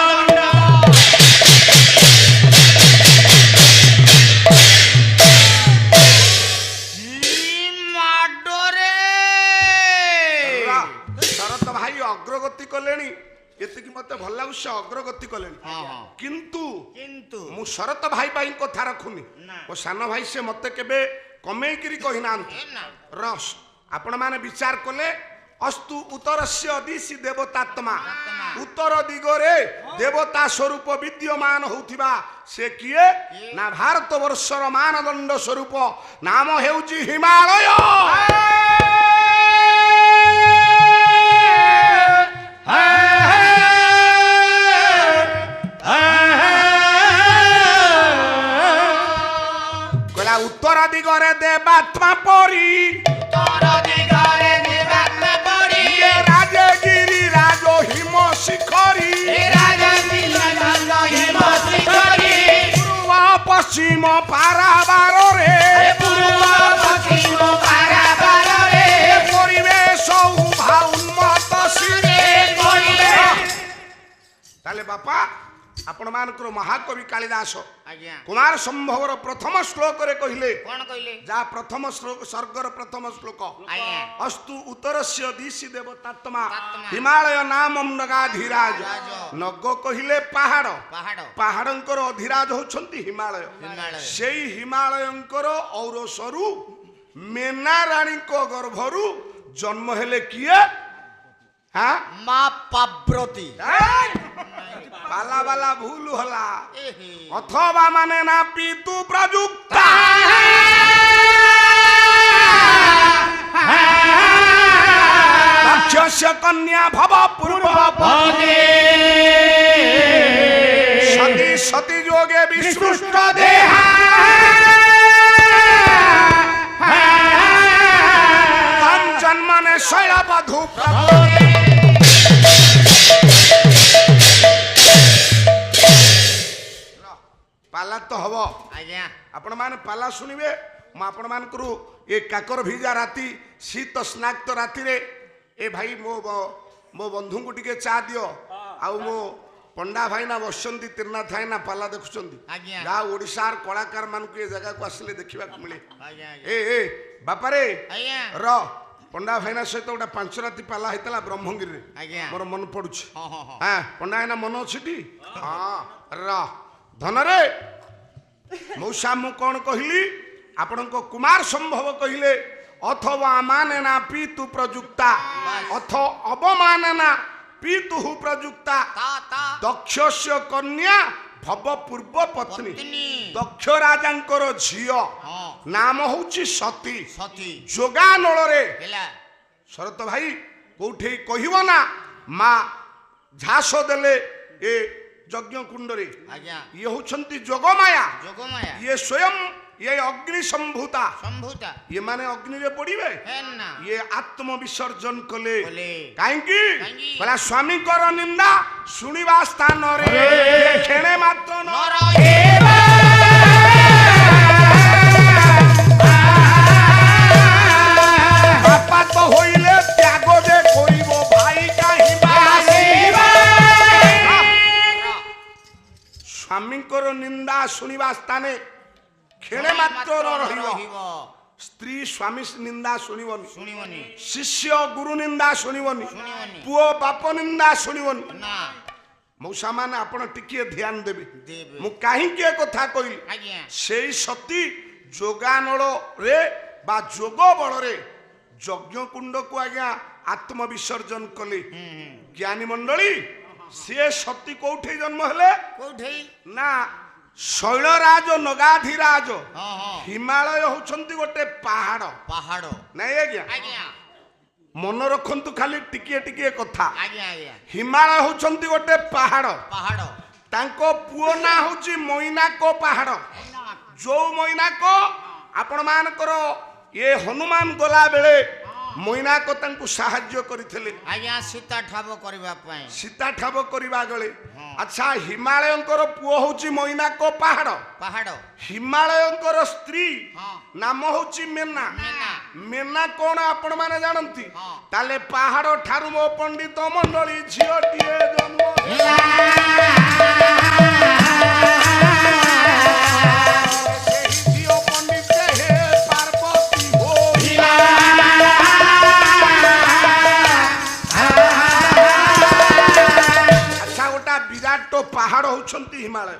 ମତେ ଭଲ ଲାଗୁଛି ସେ ଅଗ୍ରଗତି କଲେଣି ହଁ ହଁ କିନ୍ତୁ କିନ୍ତୁ ମୁଁ ଶରତ ଭାଇ ପାଇଁ କଥା ରଖୁନି ନା। ମୋ ସାନ ଭାଇ ସେ ମତେ କେବେ କମେଇକିରି କହିନାହାନ୍ତି ଏ ନା ରସ ଆପଣ ମାନେ ବିଚାର କଲେ ଅସ୍ତୁ ଉତ୍ତରସ୍ୟ ଦିଶି ଦେବତାତ୍ମା ଉତ୍ତର ଦିଗରେ ଦେବତା ସ୍ୱରୂପ ବିଦ୍ୟମାନ ହଉଥିବା ସେ କିଏ ନା ଭାରତ ବର୍ଷର ମାନଦଣ୍ଡ ସ୍ୱରୂପ ନାମ ହେଉଛି ହିମାଳୟ କହିଲା ଉତ୍ତର ଦିଗରେ ଦେବାତ୍ମା ପରି ତୋର ଦିଗରେ ଦେବାତ୍ମା ପରି ରାଜଗିରି ରାଜ ହିମ ଶିଖରୀ ଏ ରାଜା ଦିଗର ହିମ ଶିଖରୀ ପୂର୍ବ ପଶ୍ଚିମ ପାରାବାରରେ ପୂର୍ବ ପଶ୍ଚିମ ପାରାବାରରେ ପରିବେଶ ଉଭା ଉନ୍ମତ ଶିରେ ତାହେଲେ ବାପା ଆପଣ ମାନଙ୍କର ମହାକବି କାଳିଦାସ ଆଜ୍ଞା କୁମାର ସମ୍ଭବର ପ୍ରଥମ ଶ୍ଲୋକରେ କହିଲେ କଣ କହିଲେ ଯାହା ପ୍ରଥମ ଶ୍ଲୋକ ସ୍ୱର୍ଗର ପ୍ରଥମ ଶ୍ଲୋକ ଆଜ୍ଞା ଅସ୍ତୁ ଉତ୍ତରସ୍ୟ ଦିଶି ଦେବତାତ୍ମା ତାତ୍ମା। ହିମାଳୟ ନାମ ନଗାଧିରାଜ ରାଜ। ନଗ କହିଲେ ପାହାଡ ପାହାଡ ପାହାଡଙ୍କର ଅଧିରାଜ ହଉଛନ୍ତି ହିମାଳୟ ହିମାଳୟ। ସେଇ ହିମାଳୟଙ୍କର ଔରସରୁ ମେନା ରାଣୀଙ୍କ ଗର୍ଭରୁ ଜନ୍ମ ହେଲେ କିଏ ହଁ ମା ପାବ୍ରତୀ ବାଲା ବାଲା ଭୁଲ ହେଲା ଏହେ ଅଥବା ମାନେ ନା ପିତୁ ପ୍ରଯୁକ୍ତା ରାକ୍ଷସ କନ୍ୟା ଭବ ପୂର୍ବ ସତୀ ସତୀ ଯୋଗେ ବିସୃଷ୍ଟ ଦେହା ତମ୍ ଜନ୍ମନେ ଶୈଳବଧୂ ପାଲା ତ ହବ ଆଜ୍ଞା ଆପଣ ମାନେ ପାଲା ଶୁଣିବେ ମୁଁ ଆପଣ ମାନଙ୍କରୁ ଏ କାକର ଭିଜା ରାତି ଶୀତ ସ୍ନାକ୍ତ ରାତିରେ ଏ ଭାଇ ମୋ ବନ୍ଧୁଙ୍କୁ ଟିକେ ଚା ଦିଅ ଆଉ ମୋ ପଣ୍ଡା ଭାଇନା ବସିଛନ୍ତି ତ୍ରିନାଥ ଭାଇନା ପାଲା ଦେଖୁଛନ୍ତି ଆଜ୍ଞା। ଯାହା ଓଡ଼ିଶାର କଳାକାର ମାନଙ୍କୁ ଏ ଜାଗାକୁ ଆସିଲେ ଦେଖିବାକୁ ମିଳେ ଆଜ୍ଞା ଏ ବାପାରେ ଆଜ୍ଞା ର ପଣ୍ଡା ଭାଇନା ସହିତ ଗୋଟେ 5 ରାତି ପାଲା ହେଇଥିଲା ବ୍ରହ୍ମଗିରିରେ ଆଜ୍ଞା ମୋର ମନେ ପଡୁଛି ହଁ ହଁ ହଁ ହଁ ପଣ୍ଡା ଭାଇନା ମନେ ଅଛିଟି ହଁ ର ଧନରେ ମଉସା ମୁଁ କଣ କହିଲି ଆପଣଙ୍କ କୁମାର ସମ୍ଭବ କହିଲେ ଅଥବା ମାନେ ନା ପିତୁ ପ୍ରଯୁକ୍ତା ଅଥ ଅବମାନନା ପିତୁ ପ୍ରଯୁକ୍ତା ତା ତା ଦକ୍ଷସ୍ୟ କନ୍ୟା ଭବ ପୂର୍ବ ପତ୍ନୀ ପତ୍ନୀ ଦକ୍ଷ ରାଜାଙ୍କର ଝିଅ ହଁ ନାମ ହଉଛି ସତୀ ସତୀ ଯୋଗାନଳରେ ହେଲା ଶରତ ଭାଇ କୋଉଠି କହିବ ନା ମା ଝାସ ଦେଲେ ଏ ଯଜ୍ଞ କୁଣ୍ଡରେ ଆଜ୍ଞା ଇଏ ହଉଛନ୍ତି ଯୋଗମାୟା ଯୋଗମାୟା ଇଏ ସ୍ୱୟଂ ଇଏ ଅଗ୍ନି ସମ୍ଭୂତା ସମ୍ଭୂତା ଇଏ ମାନେ ଅଗ୍ନିରେ ପଡିବେ ହେ ନା ଇଏ ଆତ୍ମ ବିସର୍ଜନ କଲେ କଲେ। କାହିଁକି କାହିଁକି? କହିଲା ସ୍ୱାମୀଙ୍କର ନିନ୍ଦା ଶୁଣିବା ସ୍ଥାନରେ କ୍ଷଣେ ମାତ୍ର ନ ନର ବାପା ତ ହଇଲେ ତ୍ୟାଗ ଯେ କରିବ ଭାଇ କାହିଁ ବାସିବା ସ୍ୱାମୀଙ୍କର ନିନ୍ଦା ଶୁଣିବା ସ୍ଥାନେ କ୍ଷଣେ ମାତ୍ର ନ ରହିବ ସ୍ତ୍ରୀ ସ୍ୱାମୀ ନିନ୍ଦା ଶୁଣିବନି ଶୁଣିବନି ଶିଷ୍ୟ ଗୁରୁ ନିନ୍ଦା ଶୁଣିବନି ଶୁଣିବନି ପୁଅ ବାପ ନିନ୍ଦା ଶୁଣିବନି ନା ମଉସା ମାନେ ଆପଣ ଟିକିଏ ଧ୍ୟାନ ଦେବେ ଦେବେ ମୁଁ କାହିଁକି ଏ କଥା କହିଲି ଆଜ୍ଞା ସେଇ ସତୀ ଯୋଗାନଳରେ ବା ଯୋଗ ବଳରେ ଯଜ୍ଞ କୁଣ୍ଡକୁ ଆଜ୍ଞା ଆତ୍ମ ବିସର୍ଜନ କଲେ ଜ୍ଞାନୀ ମଣ୍ଡଳୀ ସିଏ ସତୀ କୋଉଠି ଜନ୍ମ ହେଲେ କୋଉଠି ନା ଶୈଳରାଜ ନଗାଧିରାଜ ହଁ ହଁ ହିମାଳୟ ହଉଛନ୍ତି ଗୋଟେ ପାହାଡ ପାହାଡ ନାଇଁ ଆଜ୍ଞା ଆଜ୍ଞା ମନେ ରଖନ୍ତୁ ଖାଲି ଟିକିଏ ଟିକିଏ କଥା ଆଜ୍ଞା ଆଜ୍ଞା ହିମାଳୟ ହଉଛନ୍ତି ଗୋଟେ ପାହାଡ ପାହାଡ ତାଙ୍କ ପୁଅ ନାଁ ହଉଛି ମୈନାକ ପାହାଡ ଯୋଉ ମୈନାକ ଆପଣ ମାନଙ୍କର ଏ ହନୁମାନ ଗଲା ବେଳେ ମୈନାକ ତାଙ୍କୁ ସାହାଯ୍ୟ କରିଥିଲେ ଆଜ୍ଞା ସୀତା ଠାବ କରିବା ପାଇଁ ସୀତା ଠାବ କରିବା ବେଳେ ଆଚ୍ଛା ହିମାଳୟଙ୍କର ପୁଅ ହଉଛି ମୈନାକ ପାହାଡ ପାହାଡ ହିମାଳୟଙ୍କର ସ୍ତ୍ରୀ ହଁ ନାମ ହଉଛି ମେନା ମେନା ମେନା କଣ ଆପଣ ମାନେ ଜାଣନ୍ତି ହଁ। ତାହେଲେ ପାହାଡ ଠାରୁ ମୋ ପଣ୍ଡିତ ମଣ୍ଡଳୀ ଝିଅଟିଏ ଜନ୍ମ ସେହି ଝିଅ ପଣ୍ଡିତ ହେ ପାର୍ବତୀ ହୋ ବିରାଟ ପାହାଡ଼ ହଉଛନ୍ତି ହିମାଳୟ।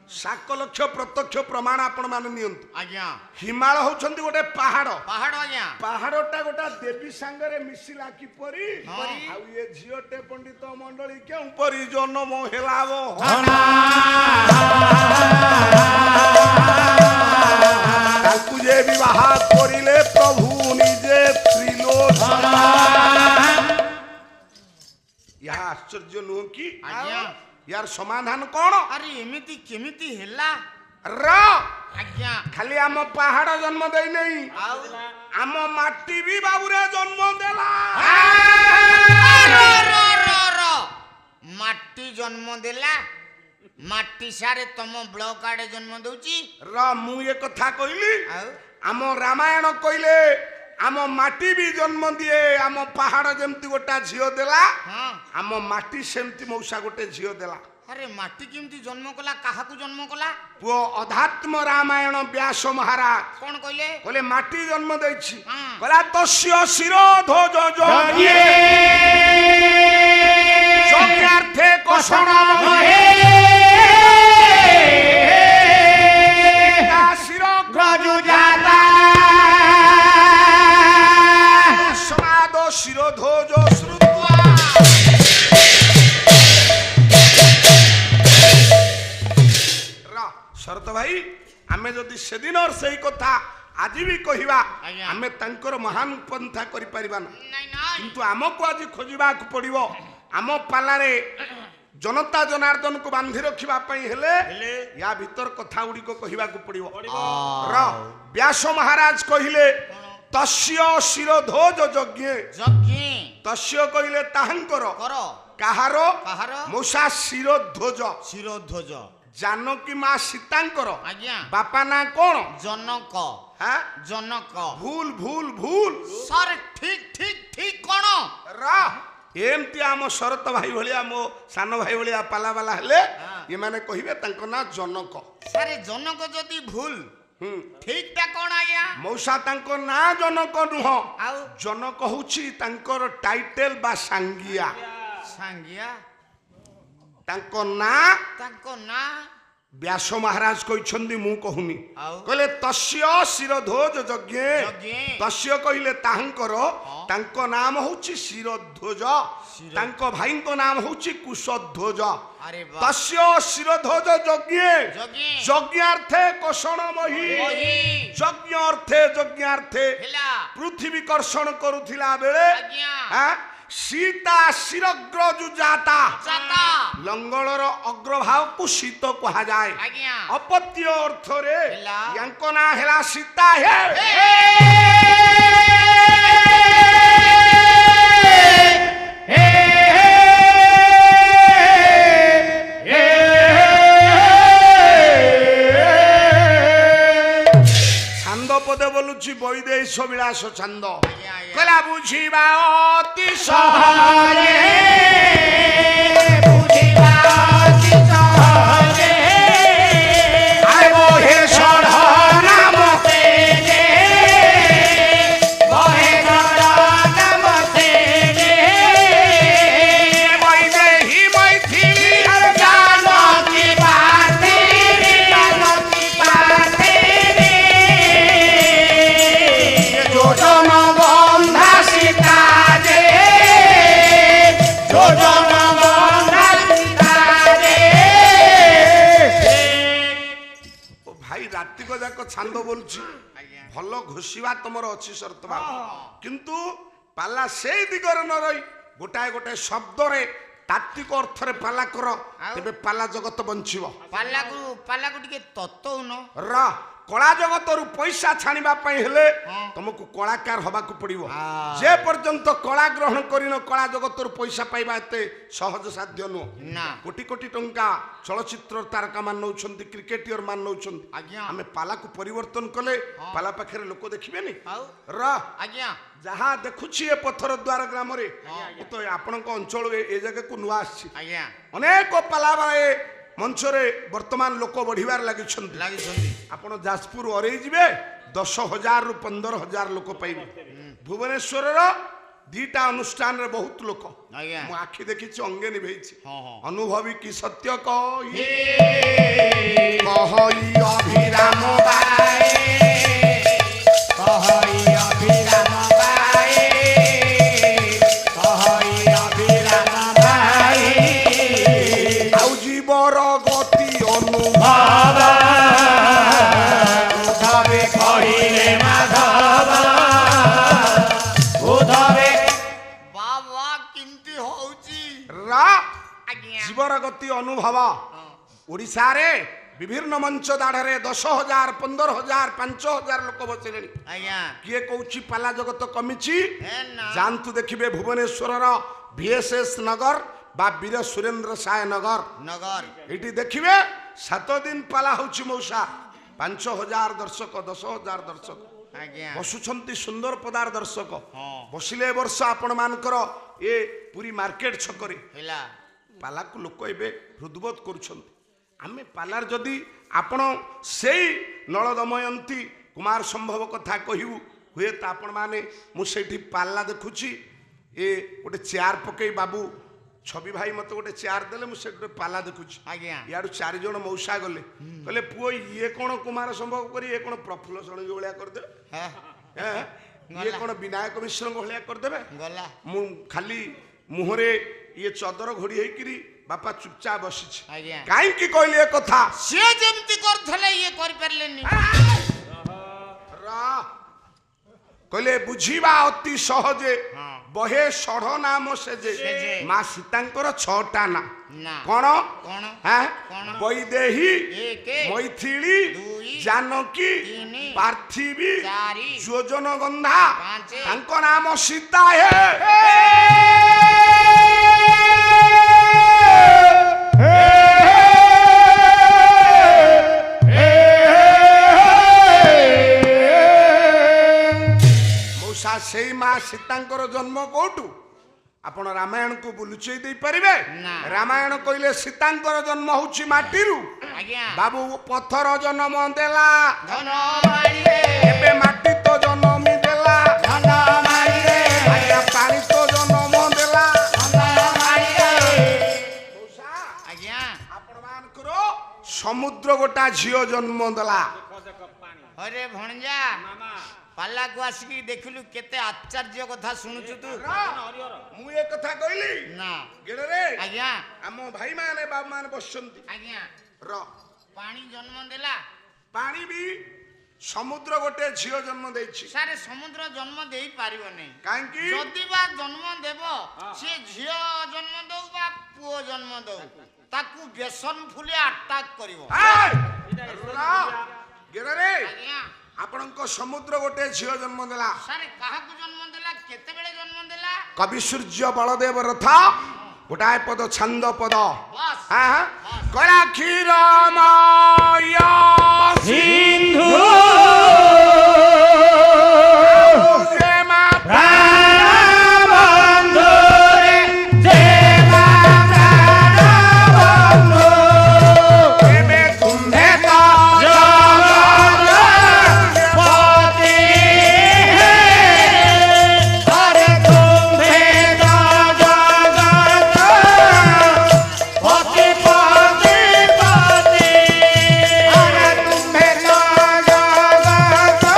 ସାକ ଲକ୍ଷ ପ୍ରତ୍ୟକ୍ଷ ପ୍ରମାଣ ଆପଣ ମାନେ ନିଅନ୍ତୁ। ଆଜ୍ଞା ହିମାଳୟ ହଉଛନ୍ତି ଗୋଟେ ପାହାଡ଼। ପାହାଡ଼ ଆଜ୍ଞା ପାହାଡ଼ଟା ଗୋଟେ ଦେବୀ ସାଙ୍ଗରେ ମିଶିଲା କିପରି? ହଁ। ଆଉ ଏ ଝିଅଟେ ପଣ୍ଡିତ ମଣ୍ଡଳୀ କେଉଁ ପରି ଜନ୍ମ ହେଲା ଗୋ? ତାଙ୍କୁ ଯେ ବିବାହ କରିଲେ ପ୍ରଭୁ ନିଜେ ତ୍ରିଲୋଚନ। ଏହା ଆଶ୍ଚର୍ଯ୍ୟ ନୁହଁ କି? ଆଜ୍ଞା यार समाधान कौन? ଆରେ ଏମିତି କେମିତି ହେଲା? र ଆଜ୍ଞା खाली आम पहाड़ जन्म दे नहीं, ଆଉ आम माटी भी बाबूरे जन्म देला। ମାଟି ଜନ୍ମ ଦେଲା। ମାଟି ସାରେ ତମ ବ୍ଲକ ଆଡେ ଜନ୍ମ ଦଉଛି। र मु ये कथा कहली ଆଉ आम रामायण कहले आम माटी भी जन्म दिए, आम पहाड़ जमती गोटा झियो देला, ହଁ आम माटी सेमती मौसा गोटे झियो देला। ଆରେ ମାଟି କେମିତି ଜନ୍ମ କଲା? କାହାକୁ ଜନ୍ମ କଲା? पुओ अध्यात्म रामायण व्यास महाराज କଣ କହିଲେ? कहले माटी जन्म देछि, हाँ। कहला तस्य शिरो ध्वज जगे जग्यार्थे कोषण महे शिरो ग्रजु जाता समाद शिरो ध्वज श्रुत्वा शरत भाई आमे जदि सेदिन सेही कथा आज भी कहिबा आज्ञा। आमे तांकर महान पंथा करि परिबा ना, ନାଇଁ ନାଇଁ किंतु आमको आज खोजिबा को पड़िबो। आम पालारे जनता जनार्दन को बांधी रखिबा पई हेले या भीतर कथा गुडी को कहिबा को पड़िबो। र व्यास महाराज कहिले तस्य शिरोध्वज यज्ञ, ଯଜ୍ଞ तस्य कहिले ताहंकर କର काहारो କାହାର? मौसा शिरोध्वज ଶିରୋଧ୍ୱଜ जानकी माँ सीतांकर ଆଜ୍ଞା बापा ना कौन? ଜନକ हाँ? ଜନକ। भूल भूल भूल ସାର୍ ଠିକ ଠିକ ଠିକ କଣ? रा एमती आम शरत भाई भलिया मो सान भाई भलिया पाला बाला हेले ये माने कहिबे तांको ना जनक। ସାରେ ଜନକ ଯଦି ଭୁଲ ଠିକଟା କଣ ଆଜ୍ଞା? मौसा तांको ना जनक नुह, ଆଉ जनक होउची तांकर टाइटल बा सांगिया। ସାଙ୍ଗିଆ तांको ना ତାଙ୍କ ନାଁ व्यास महाराज कहछंदी मु कहूनी, ଆଉ कहले तस्य शिरोध्वज यज्ञ, ଯଜ୍ଞ तस्य कहिले ताहंकर तांको नाम होउची शिरोध्वज, तांको भाईको नाम होउची कुशध्वज। ଆରେ ବା तस्य शिरोध्वज यज्ञ ଯଜ୍ଞ यज्ञार्थे कोषण मही, ମହି यज्ञ अर्थे यज्ञार्थे ହେଲା पृथ्वी कर्षण करुथिला बेले ଆଜ୍ଞା हां सीता शिरग्रजु जाता। ଚାତା लंगलर अग्रभाव को शीत कहा जाए। ଆଜ୍ଞା अपत्य अर्थ रे ହେଲା। यांको ना हेला सीता हे। छंद पदे बोलुची वैदेश विलास छंद ଆଜ୍ଞା ଆଜ୍ଞା कला बुझिबा अति सहजे बुझिबा अति सहजे आय मोहे षढ़ नाम तेजे बहे नाम तेजे वैदेही मैथिली जानकी पाथेरे जानकी पाथेरे जोजन बंधा सीता जे जोजन बंधा सीता जे ओ भाई राति को जाक छंद बोलुची ଆଜ୍ଞା भल घोषिबा तुमर अच्छी शर्त बाबू, किंतु पाला से दिगरे न रही गोटाए गोटाए शब्द रे तात्विक अर्थ रे पाला कर, तेबे पाला जगत बंचिबो। ପାଲାକୁ ଟିକେ ତତଉନ। र कला जगत रु पैसा छाणिबा पई हेले हाँ। तुमको कलाकार हबाकू पड़िबो। हाँ। जे पर्यंत कला ग्रहण करिन कला जगत रु पैसा पाइबा एते सहज साध्य नो ନା कोटी कोटी टंका चलचित्र तारका मान नौछंती, क्रिकेटियर मान नौछंती। ଆଜ୍ଞା आमे पाला को परिवर्तन कले पाला पाखरे लोक देखिबेनी। ଆଉ र ଆଜ୍ଞା जहा देखुछि ए पत्थर द्वार ग्राम रे तो आपनक अंचल ए जगह को नुआ आछि ଆଜ୍ଞା अनेक पाला बाए मंच रे वर्तमान लोक बढ़िबार लागिछंती। ଲାଗିଛନ୍ତି आपण जाजपुर अरई जिबे 10,000 रु 15,000 लोक पाइबे। भुवनेश्वर ଦିଟା ଅନୁଷ୍ଠାନରେ ବହୁତ ଲୋକ ଆଜ୍ଞା ମୁଁ ଆଖି ଦେଖିଛି ଅଙ୍ଗେ ନିଭେଇଛି ହଁ ହଁ ଅନୁଭବୀ କି ସତ୍ୟ କହି କହି ଅଭିରାମ ବାଏ କହଇ ଅଭିରାମ ବାଏ କହଇ ଅଭିରାମ ବାଏ ଆଉ ଜୀବର ଗତି ଅନୁଭବ ଉଦ୍ଧବେ କହିଲେ ମାଧବ ଉଦ୍ଧବେ ବାବା କେମିତି ହଉଛି ରା ଆଜ୍ଞା ଜୀବର ଗତି ଅନୁଭବ ଓଡ଼ିଶାରେ ବିଭିନ୍ନ ମଞ୍ଚ ଦାଢ଼ରେ 10,000 15,000 5,000 ଲୋକ ବସିଲେଣି ଆଜ୍ଞା କିଏ କହୁଛି ପାଲା ଜଗତ କମିଛି ହେ ନା ଯାଆନ୍ତୁ ଦେଖିବେ ଭୁବନେଶ୍ୱରର ଭିଏସ୍ଏସ୍ ନଗର ବା ବୀର ସୁରେନ୍ଦ୍ର ସାଏ ନଗର ନଗର ଏଠି ଦେଖିବେ 7 ଦିନ ପାଲା ହଉଛି ମଉସା 5,000 ଦର୍ଶକ 10,000 ଦର୍ଶକ ଆଜ୍ଞା ବସୁଛନ୍ତି ସୁନ୍ଦର ପଦାର ଦର୍ଶକ ହଁ ବସିଲେ ଏ ବର୍ଷ ଆପଣ ମାନଙ୍କର ଏ ପୁରୀ ମାର୍କେଟ ଛକରେ ହେଲା ପାଲାକୁ ଲୋକ ଏବେ ହୃଦବୋଧ କରୁଛନ୍ତି ଆମେ ପାଲାର ଯଦି ଆପଣ ସେଇ ନଳ ଦମୟନ୍ତୀ କୁମାର ସମ୍ଭବ କଥା କହିବୁ ହୁଏତ ଆପଣମାନେ ମୁଁ ସେଇଠି ପାଲା ଦେଖୁଛି ଏ ଗୋଟେ ଚେୟାର ପକେଇ ବାବୁ ଛବି ଭାଇ ମତେ ଗୋଟେ ଚେୟାର ଦେଲେ ମୁଁ ସେଠି ପାଲା ଦେଖୁଛି ଆଜ୍ଞା ଇଆଡୁ 4 ଜଣ ମଉସା ଗଲେ କହିଲେ ପୁଅ ଇଏ କଣ କୁମାର ସମ୍ଭବ କରି ଇଏ କଣ ପ୍ରଫୁଲ୍ଲ ଷଡ଼ଙ୍ଗୀ ଭଳିଆ କରିଦେବେ ହେ ହେଁ? ଇଏ କଣ ବିନାୟକ ମିଶ୍ରଙ୍କ ଭଳିଆ କରିଦେବେ ଗଲା ମୁଁ ଖାଲି ମୁହଁରେ ଇଏ ଚଦର ଘୋଡ଼ି ହେଇକିରି ବାପା ଚୁପଚାପ ବସିଛି ଆଜ୍ଞା କାହିଁକି କହିଲେ ଏ କଥା ସିଏ ଯେମିତି କରୁଥିଲେ ଇଏ କରିପାରିଲେନି ରା କହିଲେ ବୁଝିବା ଅତି ସହଜେ ହଁ। ବହେ ଷଢ଼ ନାମ ସେଜେ ସେଜେ। ମା ସୀତାଙ୍କର 6ଟା ନା ନା କଣ କଣ ହାଁ? କଣ? ବୈଦେହୀ ଏକେ ମୈଥିଳି ଦୁଇ ଜାନକୀ ତିନି ପାର୍ଥିବୀ ଚାରି ଯୋଜନ ଗନ୍ଧା ପାଞ୍ଚ ତାଙ୍କ ନାମ ସୀତା ହେ ମଉସା ସେଇ ମା ସୀତାଙ୍କର ଜନ୍ମ କୋଉଠୁ ଆପଣ ରାମାୟଣକୁ ବୁଲୁଚେଇ ଦେଇପାରିବେ ନା। ରାମାୟଣ କହିଲେ ସୀତାଙ୍କର ଜନ୍ମ ହଉଛି ମାଟିରୁ ଆଜ୍ଞା ବାବୁ ପଥର ଜନ୍ମ ଦେଲା ଧନ ମାଳିରେ ଏବେ ମାଟି ତ ଜନ୍ମ ଦେଲା ଧନ ମାଳିରେ ଆଜ୍ଞା ପାଣି ତ ଜନ୍ମ ଦେଲା ଧନ ମାଳିରେ ମଉସା ଆଜ୍ଞା ଆପଣ ମାନଙ୍କର ସମୁଦ୍ର ଗୋଟା ଝିଅ ଜନ୍ମ ଦେଲା ଅରେ ଭଣଜା ପାଲାକୁ ଆସିକି ଦେଖିଲୁ କେତେ ଆଶ୍ଚର୍ଯ୍ୟ କଥା ଶୁଣୁଛୁ ତୁ ମୁଁ ଏ କଥା କହିଲି ନା ଗେଡ଼ରେ ଆଜ୍ଞା ଆମ ଭାଇ ମାନେ ବାବୁ ମାନେ ବସିଛନ୍ତି ଆଜ୍ଞା ର ପାଣି ଜନ୍ମ ଦେଲା ପାଣି ବି ସମୁଦ୍ର ଗୋଟେ ଝିଅ ଜନ୍ମ ଦେଇଛି ସାରେ ସମୁଦ୍ର ଜନ୍ମ ଦେଇ ପାରିବନି କାହିଁକି ଯଦି ବା ଜନ୍ମ ଦେବ ସେ ଝିଅ ଜନ୍ମ ଦଉ ବା ପୁଅ ଜନ୍ମ ଦଉ ତାକୁ ବେସନ ଫୁଲେ ଆଟାକ୍ କରିବ ଗେଡ଼ରେ ଆଜ୍ଞା ଆପଣଙ୍କ ସମୁଦ୍ର ଗୋଟେ ଝିଅ ଜନ୍ମ ଦେଲା ସାରେ କାହାକୁ ଜନ୍ମ ଦେଲା କେତେବେଳେ ଜନ୍ମ ଦେଲା କବି ସୂର୍ଯ୍ୟ ବଳଦେବ ରଥ ଗୋଟାଏ ପଦ ଛାନ୍ଦ ପଦ ବାସ୍ କଳା କ୍ଷୀରମୟ ସିନ୍ଧୁ ପ୍ରେମା ପ୍ରାଣ ବନ୍ଧୁରେ ଦେବା ପ୍ରାଣ ବନ୍ଧୁ ଏବେ ତୁମ୍ଭେ ତ ଜଗତପତି ହରେ ତୁମ୍ଭେ ତ ଜଗତପତି ପତି ପତି ହରେ ତୁମ୍ଭେ ତ ଜଗତପତି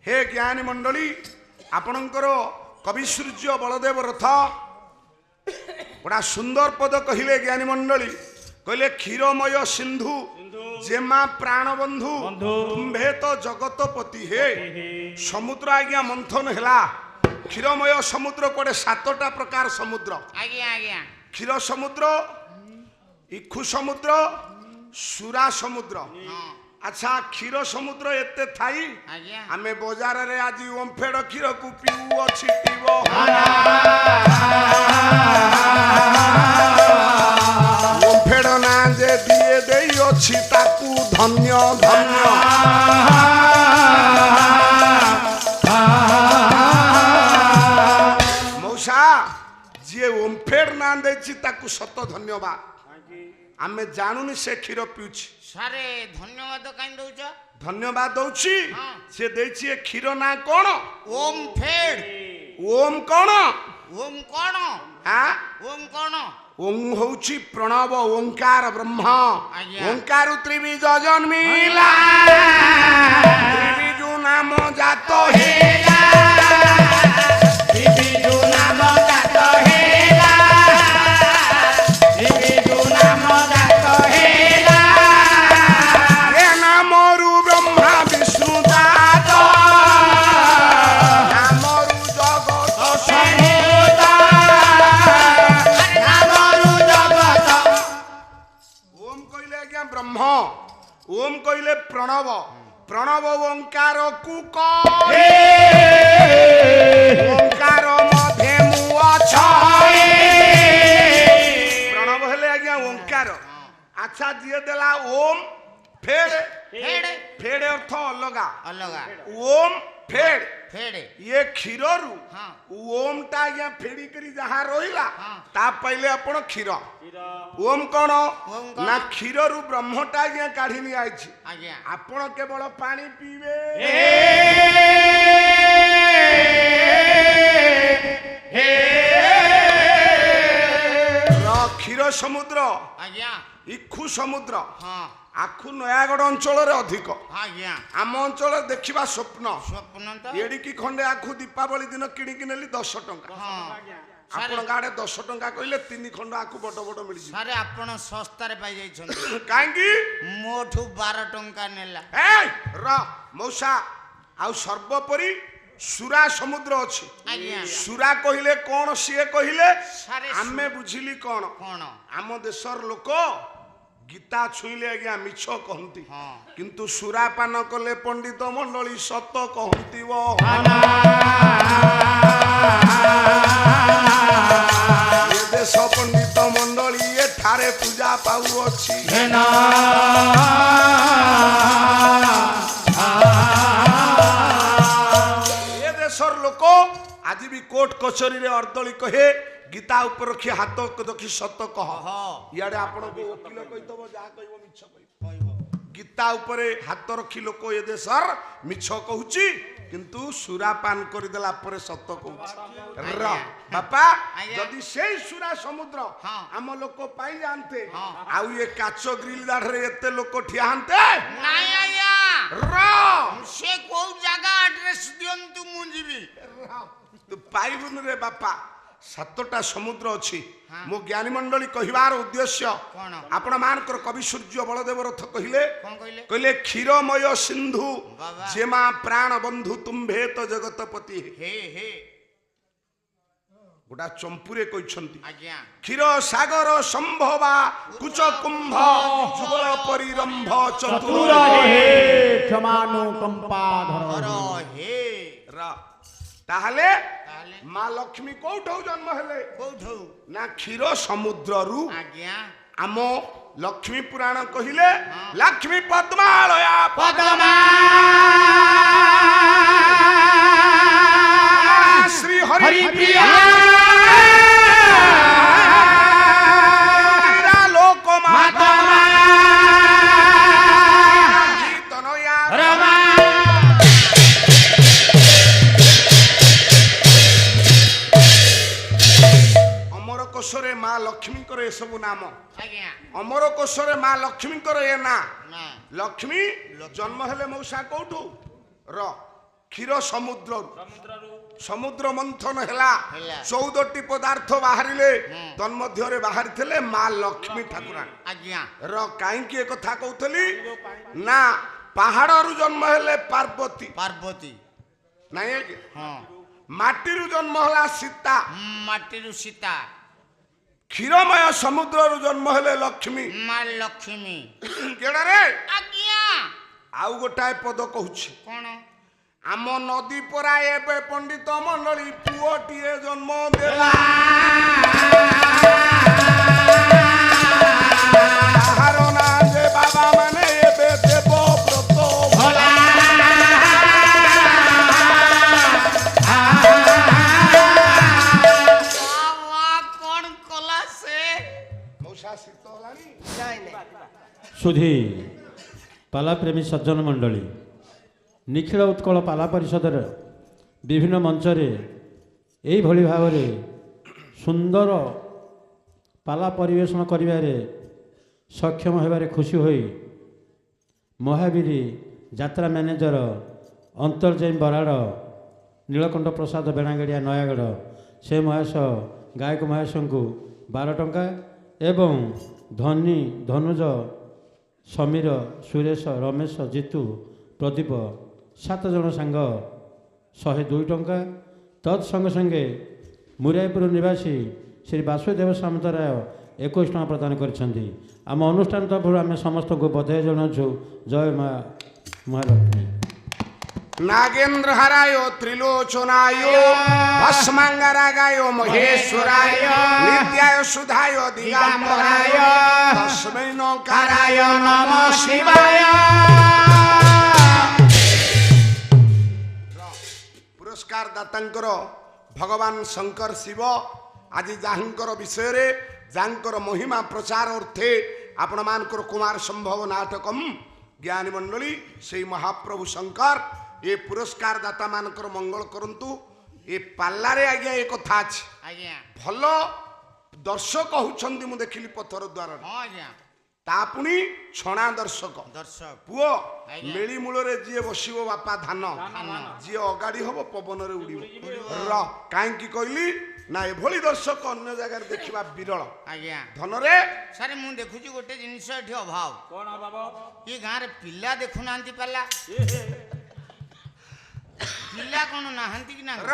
हे ज्ञानी मंडली आपणकर कवि सूर्य बलदेव रथ बड़ा सुंदर पद कहले ज्ञानी मंडली कहले क्षीरमय सिंधु जेमा प्राण बंधु तुम्भे तो जगतपति हे समुद्र आज्ञा मंथन हैला क्षीरमय समुद्र कोडे 7टा प्रकार समुद्र आज्ञा आज्ञा क्षीर समुद्र इक्षु समुद्र सुरा समुद्र अच्छा क्षीर समुद्र एते थाई आज्ञा आमे बाजार रे आज ओमफेड क्षीर को पीऊ अछि पीबो ओमफेड ना जे दिए देई अछि ताकू धन्य धन्य मौसा जे ओमफेड ना देछि ताकू सत धन्यवाद आमे जानूनी से क्षीर पिउछि सारे धन्यवाद काई दउछ धन्यवाद दउछि हाँ। से देछि ए क्षीर ना कोन ओम फेड ओम कोन ओम कोण हां ओम कोण ओम होउछि प्रणव ओंकार ब्रह्म आज्ञा। ओंकार त्रिबीज जन्मिला त्रिबीज नाम जात हेला बिबिजु नाम जात हेला बिबिजु नाम जात हेला ए नामरु ब्रह्मा विष्णु जात नामरु जगत समुदा नामरु जगत ओम कहले आज्ञा ब्रह्म ओम कहले प्रणव प्रणव ओंकार कुक ओंकार मध्य मु अछे प्रणव हेले आज्ञा ओंकार अच्छा दिए देला ओम फेड़ फेड फेड़ अर्थ अलगा अलगा ओम फेड़ फेड ये क्षीररू हाँ। ओम टा आज्ञा फेड़ी करी जहाँ रहिला हाँ। ता पहले आपण क्षीर ओम कोन ओम कोन? ना क्षीररू ब्रह्मटा आज्ञा काढी नि आइछि आज्ञा आपण केवल पानी पीबे क्षीर समुद्र आज्ञा इक्षु समुद्र हाँ आखु नयागढ़ अंचल अधिक आज्ञा आम अंचल देखा स्वप्न स्वप्न तो एडिकी खंडे आखु दीपावली दिन किणिकी नेली 10 टंका हाँ आपण गाड़े 10 टंका कहले 3 खंड आखु बड़ बड़ मिली सारे आपण सस्तारे पाई जाइछन काहेकि मोठू 12 टंका नेला ए र मौसा आउ सर्वोपरि सुरा समुद्र अछि आज्ञा सुरा कहिले कोन सिए कहिले सारे आमे बुझिली कोन कोण आम देशर लोक गीता छुईले आज्ञा मिछ कहंती हाँ किंतु सुरापान कले पंडित मंडली सत कहंती वो ये देश पंडित मंडली एठारे पूजा पाउ अछि ये देशर लोक आज भी कोर्ट कचहरी रे अर्दली कहे गीता ऊपर रखी हाथ रखी सत कह इाड़े आपण को वकील कहितबो जा कहबो मिछ कहबो गीता ऊपर हाथ रखी लोक ए देशर मिछ कहूची किंतु सुरा पान कर देला परे सत कहूची र बापा जदि सेई सुरा समुद्र हाँ। आम लोक पाई जानते हाँ। आउ ये काच ग्रिल दाढ़े एते लोक ठिया हंते नाही आज्ञा र से को जगह एड्रेस दियंतु मु जीवी तू पाइबुन रे बापा 7टा समुद्र अछि हाँ। मो ज्ञानी मंडली कहिबार उद्देश्य कोन आपण मानकर कवि सूर्य बलदेव रथ कहिले कोन कहले कहले क्षीरमय सिंधु बाबा। जेमा प्राण बंधु तुम्भे तो जगतपति हे हे गोटा चंपुरे कहछंती आज्ञा क्षीर सागर संभवा कुच कुंभ जुगल परिरंभ चतुर हे क्षमानुकंपाधर और हे र ताहले ताले मां लक्ष्मी कोठौ जन्म हेले कोठौ ना क्षीर समुद्ररू आज्ञा आम लक्ष्मी पुराण कहिले लक्ष्मी पद्मालया पदमा श्री हरि हरिप्रिया लोक माता मातमा तनया रमा अमर कोशरे मां लक्ष्मीकर ए सब नाम आज्ञा अमर कोशरे मां लक्ष्मीकर ए ना ना लक्ष्मी जन्म हेले मौसा कोठू र କ୍ଷୀର ସମୁଦ୍ର ମନ୍ଥନ ହେଲା ହେଲା। 14ଟି ପଦାର୍ଥ ବାହାରିଲେ ତନ୍ମଧ୍ୟରେ ବାହାରିଥିଲେ ମା ଲକ୍ଷ୍ମୀ ଠାକୁରାଣୀ ଆଜ୍ଞା ର କାହିଁକି ଏ କଥା କହୁଥିଲି ନା ପାହାଡରୁ ଜନ୍ମ ହେଲେ ପାର୍ବତୀ ପାର୍ବତୀ ନାଇଁ ଆଜ୍ଞା ହଁ ମାଟିରୁ ଜନ୍ମ ହେଲା ସୀତା ମାଟିରୁ ସୀତା କ୍ଷୀରମୟ ସମୁଦ୍ରରୁ ଜନ୍ମ ହେଲେ ଲକ୍ଷ୍ମୀ ମା ଲକ୍ଷ୍ମୀ କେଡ଼ାରେ ଆଜ୍ଞା ଆଉ ଗୋଟାଏ ପଦ କହୁଛି କଣ ଆମ ନଦୀ ପରା ଏବେ ପଣ୍ଡିତ ମଣ୍ଡଳୀ ପୁଅଟିଏ ଜନ୍ମ ଦେଲା ତାହାର ନାଁ ଯେ ବାବା ମାନେ ଏବେ ଦେବ ବ୍ରତ ଭଲା କଣ କଲା ସେ ମଉସା ଶୀତ ହେଲାଣି ସୁଧୀ ପାଲାପ୍ରେମୀ ସଜ୍ଜନ ମଣ୍ଡଳୀ ନିଖିଳ ଉତ୍କଳ ପାଲା ପରିଷଦର ବିଭିନ୍ନ ମଞ୍ଚରେ ଏଇଭଳି ଭାବରେ ସୁନ୍ଦର ପାଲା ପରିବେଷଣ କରିବାରେ ସକ୍ଷମ ହେବାରେ ଖୁସି ହୋଇ ମହାବୀର ଯାତ୍ରା ମ୍ୟାନେଜର ଅନ୍ତର୍ଜୟ ବରାଡ଼ ନୀଳକଣ୍ଠ ପ୍ରସାଦ ବେଣାଗାଡ଼ିଆ ନୟାଗଡ଼ ସେ ମହେଶ ଗାୟକ ମହେଶଙ୍କୁ 12 ଟଙ୍କା ଏବଂ ଧନୀ ଧନୁଜ ସମୀର ସୁରେଶ ରମେଶ ଜିତୁ ପ୍ରଦୀପ 7 ଜଣ ସାଙ୍ଗ 102 ଟଙ୍କା ତତ୍ ସଙ୍ଗେ ସଙ୍ଗେ ମୁରାଇପୁର ନିବାସୀ ଶ୍ରୀ ବାସୁଦେବ ସାମନ୍ତରାୟ 21 ଟଙ୍କା ପ୍ରଦାନ କରିଛନ୍ତି ଆମ ଅନୁଷ୍ଠାନ ତରଫରୁ ଆମେ ସମସ୍ତଙ୍କୁ ବଧାଇ ଜଣାଉଛୁ ଜୟ ମା ମହାଲକ୍ଷ୍ମୀ नागेंद्र हराय त्रिलोचनाय भस्मांगरागाय महेश्वराय नित्याय सुधाय दिगंबराय तस्मै नकाराय नमः शिवाय पुरस्कार दातांकर भगवान शंकर शिव आज जाहंकर विषय रे जांकर महिमा प्रचार अर्थे आपण मानकर कुमार संभव नाटकम ज्ञानी मंडली से महाप्रभु शंकर ये पुरस्कार दाता मानकर मंगल करंतु ये पाल्लारे आज्ञा एक कथा अछि आज्ञा भल दर्शक होउछंदी मु देखिली पत्थर द्वार हां आज्ञा तापुनी छणा दर्शक दर्शक पुओ आज्ञा। मेली मूलरे जिए बसिबो बापा धान जिए अगाड़ी हबो पवन रे उड़िबो र काहे की कहली ना एभली दर्शक अन्य जगह देखिबा विरल आज्ञा धन रे सारे मु देखुची गोटे जिनिस एठी अभाव कोन अभाव ये गां रे पिल्ला देखु नांती पाला पिल्ला कोन नाहंती कि ना र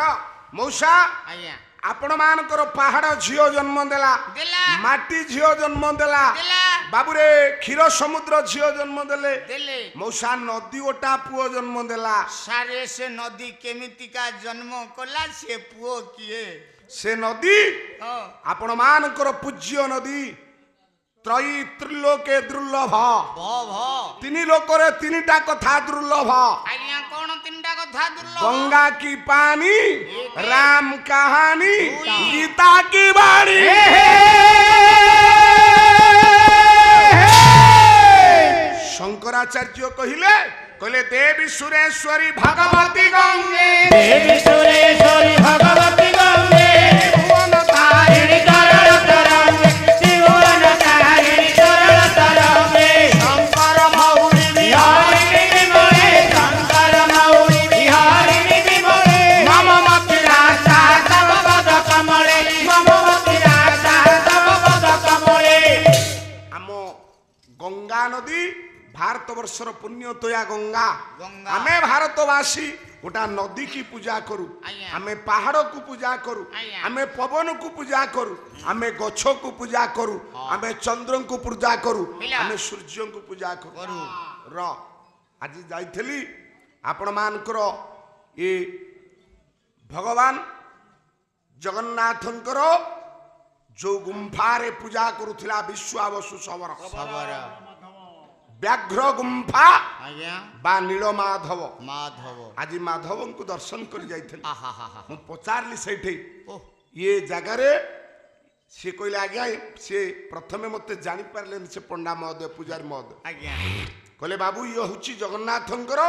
मौसा आज्ञा आपण मानकर पहाड़ झियो जन्म देला देला माटी झियो जन्म देला देला बाबूरे क्षीर समुद्र झियो जन्म देले देले मौसा नदी गोटा पुओ जन्म देला सारे से नदी केमिति का जन्म कला से पुओ किए से नदी हां आपण मानकर पूज्य नदी त्रयी त्रिलोके दुर्लभ भ भ तीन लोकरे तीनटा कथा दुर्लभ आज्ञा कोन तीनटा कथा दुर्लभ गंगा की पानी राम कहानी गीता की वाणी शंकराचार्य कहले देवी सुरेश्वरी भगवती गंगे देवी सुरेश्वरी भगवती गंगे भुवन तारिणी चरण तरंगे त्रिभुवन तारिणी चरण तरंगे शंकर मौरी बिहारिणी विमले शंकर मौरी बिहारिणी विमले मम मति राधा तव पद कमले मम मति राधा तव पद कमले आम गंगा नदी भारत वर्षर पुण्य तोया गंगा गंगा। आमे भारतवासी गोटा नदी की पूजा करू आज्ञा। आमे पहाड़ को पूजा करू आज्ञा। आमे पवन को पूजा करू आमे गछ को पूजा करू आमे चंद्र को पूजा करू पिला। आमे सूर्य को पूजा करू करू। र आज जाइथली आपण मानकर ए भगवान जगन्नाथंकर जो गुंफा रे पूजा करूथिला विश्वावसु सबर खबर व्याघ्र गुंफा आज्ञा बा नीलमाधव माधव आज माधव को दर्शन कर जाइथली आहा हा हा मु पचारली सेठी ओह ये जगह रे से कहले आज्ञा से प्रथमे मते जानि पारले से पंडा महोदय पूजारी महोदय आज्ञा कहले बाबू ये होची जगन्नाथंकर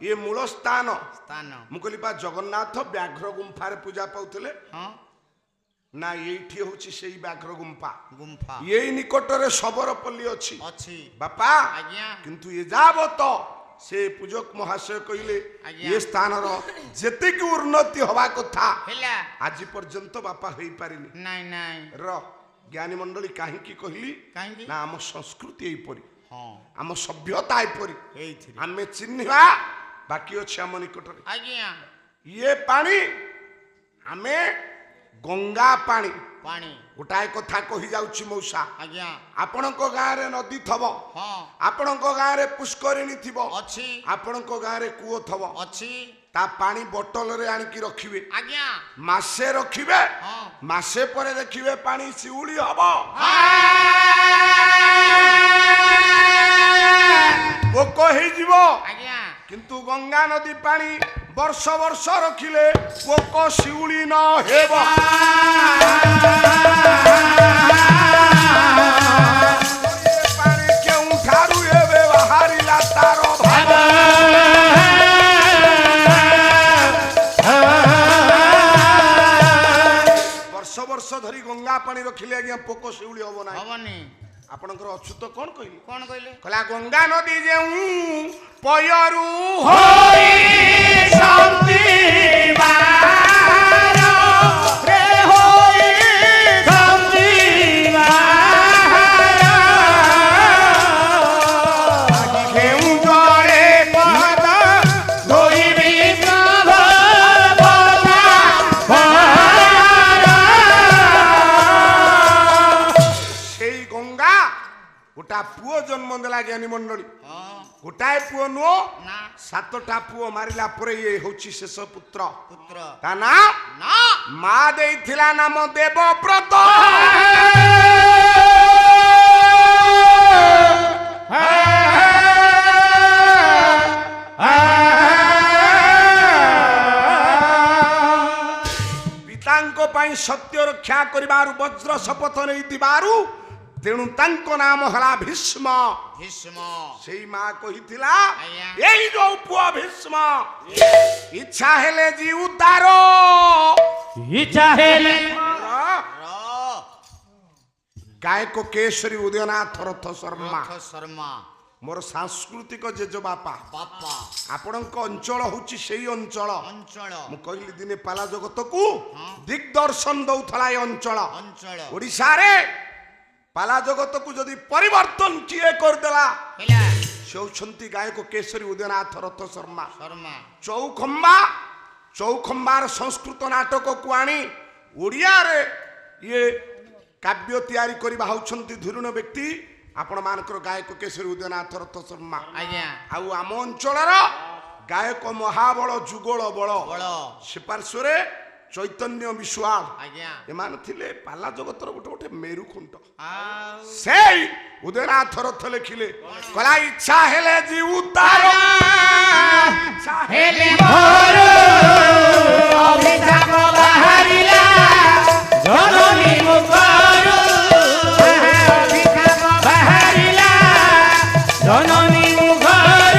ये मूल स्थान स्थान मु कहली बा जगन्नाथ व्याघ्र गुंफा रे पूजा पाउथले हां ना एठी होची सेई व्याघ्र गुंफा गुंफा ये निकटरे सबरपल्ली अछि अछि बापा आज्ञा किंतु ये जाबत से पूजक महाशय कहले आज्ञा। ये स्थानर जेतिक उन्नति हवा कथा ହେଲା आज पर्यंत बापा होई पारिनी ନାଇଁ ନାଇଁ र ज्ञानी मंडली काहींकी कहली କାହିଁକି ना आम संस्कृति एपरी ହଁ आम सभ्यता एपरी ଏଇଥିରେ आमे चिन्हिबा बाकी अछि आम निकटरे ଆଜ୍ଞା ये पानी आमे गंगा पानी ପାଣି गोटाए कथा कही जाउछि मौसा ଆଜ୍ଞା आपणक गाँ रे नदी थब ହଁ आपणक गाँ रे पुष्करिणी थिब ଅଛି आपणक गाँ रे कूओ थब ଅଛି ता पानी बोतल रे आनिकी रखिबे ଆଜ୍ଞା मासे रखिबे ହଁ मासे परे देखिबे पानी शिउली हब पोक हेई जीवो ଆଜ୍ଞା किंतु गंगा नदी पानी वर्ष वर्ष रखिले पोक शिउली न हेब ये पानी केउ ठारू हेबे बाहरिला तारो भाग वर्ष वर्ष धरी गंगा पानी रखिले आज्ञा पोक शिउली हब ना ହବନି आपणकर अच्युत कोन कहली କଣ କହିଲେ कला गंगा नदी जेउ पयरू होई शांति बार रे होई शांति बार केउ जड़े पद धोइबी प्रभ पदा सेई गंगा गोटा पुओ जन्म देला ज्ञानी मंडली ହଁ गोटाए पुओ नुओ ନା 7टा पुओ मारिला परे ये होची शेष पुत्र ପୁତ୍ର ତା ନା ନା ମା ଦେଇଥିଲା ନାମ ଦେବବ୍ରତ ପିତାଙ୍କ ପାଇଁ ସତ୍ୟ ରକ୍ଷା କରିବାରୁ ବଜ୍ର ଶପଥ ନେଇଥିବାରୁ ତେଣୁ ତାଙ୍କ ନାମ ହେଲା ଭୀଷ୍ମ ଭୀଷ୍ମ ସେଇ ମା କହିଥିଲା ଆଜ୍ଞା। ଏଇ ଯୋଉ ପୁଅ ଭୀଷ୍ମ ଇଚ୍ଛା ହେଲେ ଜିଉ ତାର इच्छा हेले ର ଗାୟକ କେଶରୀ ଉଦୟନାଥ ରଥ ଶର୍ମା ରଥ ଶର୍ମା ମୋର ସାଂସ୍କୃତିକ ଜେଜେବାପା ବାପା ଆପଣଙ୍କ ଅଞ୍ଚଳ ହଉଛି ସେଇ ଅଞ୍ଚଳ ଅଞ୍ଚଳ ମୁଁ କହିଲି ଦିନେ ପାଲା ଜଗତକୁ ଦିଗ୍ଦର୍ଶନ ଦଉଥିଲା ଏ ଅଞ୍ଚଳ ଅଞ୍ଚଳ ଓଡ଼ିଶାରେ ପାଲା ଜଗତକୁ ଯଦି ପରିବର୍ତ୍ତନ କିଏ କରିଦେଲା ହେଲା ସେ ହଉଛନ୍ତି ଗାୟକ କେଶରୀ ଉଦୟନାଥ ରଥ ଶର୍ମା ଶର୍ମା ଚୌଖମ୍ବାର ସଂସ୍କୃତ ନାଟକକୁ ଆଣି ଓଡ଼ିଆରେ ଇଏ କାବ୍ୟ ତିଆରି କରିବା ହଉଛନ୍ତି ଧୁରୁଣ ବ୍ୟକ୍ତି ଆପଣ ମାନଙ୍କର ଗାୟକ କେଶରୀ ଉଦୟନାଥ ରଥ ଶର୍ମା ଆଜ୍ଞା ଆଉ ଆମ ଅଞ୍ଚଳର ଗାୟକ ମହାବଳ ଯୁଗଳ ବଳ ବଳ ସେ ପାର୍ଶ୍ୱରେ ଚୈତନ୍ୟ ବିଶ୍ୱାଳ ଆଜ୍ଞା ଏମାନେ ଥିଲେ ପାଲା ଜଗତର ଗୋଟେ ଗୋଟେ ମେରୁଖୁଣ୍ଟ ଆଉ ସେଇ ଉଦୟନାଥ ରଥ ଲେଖିଲେ କଲା ଇଚ୍ଛା ହେଲେ ଜିଉ ତାର ଇଚ୍ଛା हेले मोर अभिशाप बाहरिला जननी मुखर अभिशाप बाहरिला जननी मुखर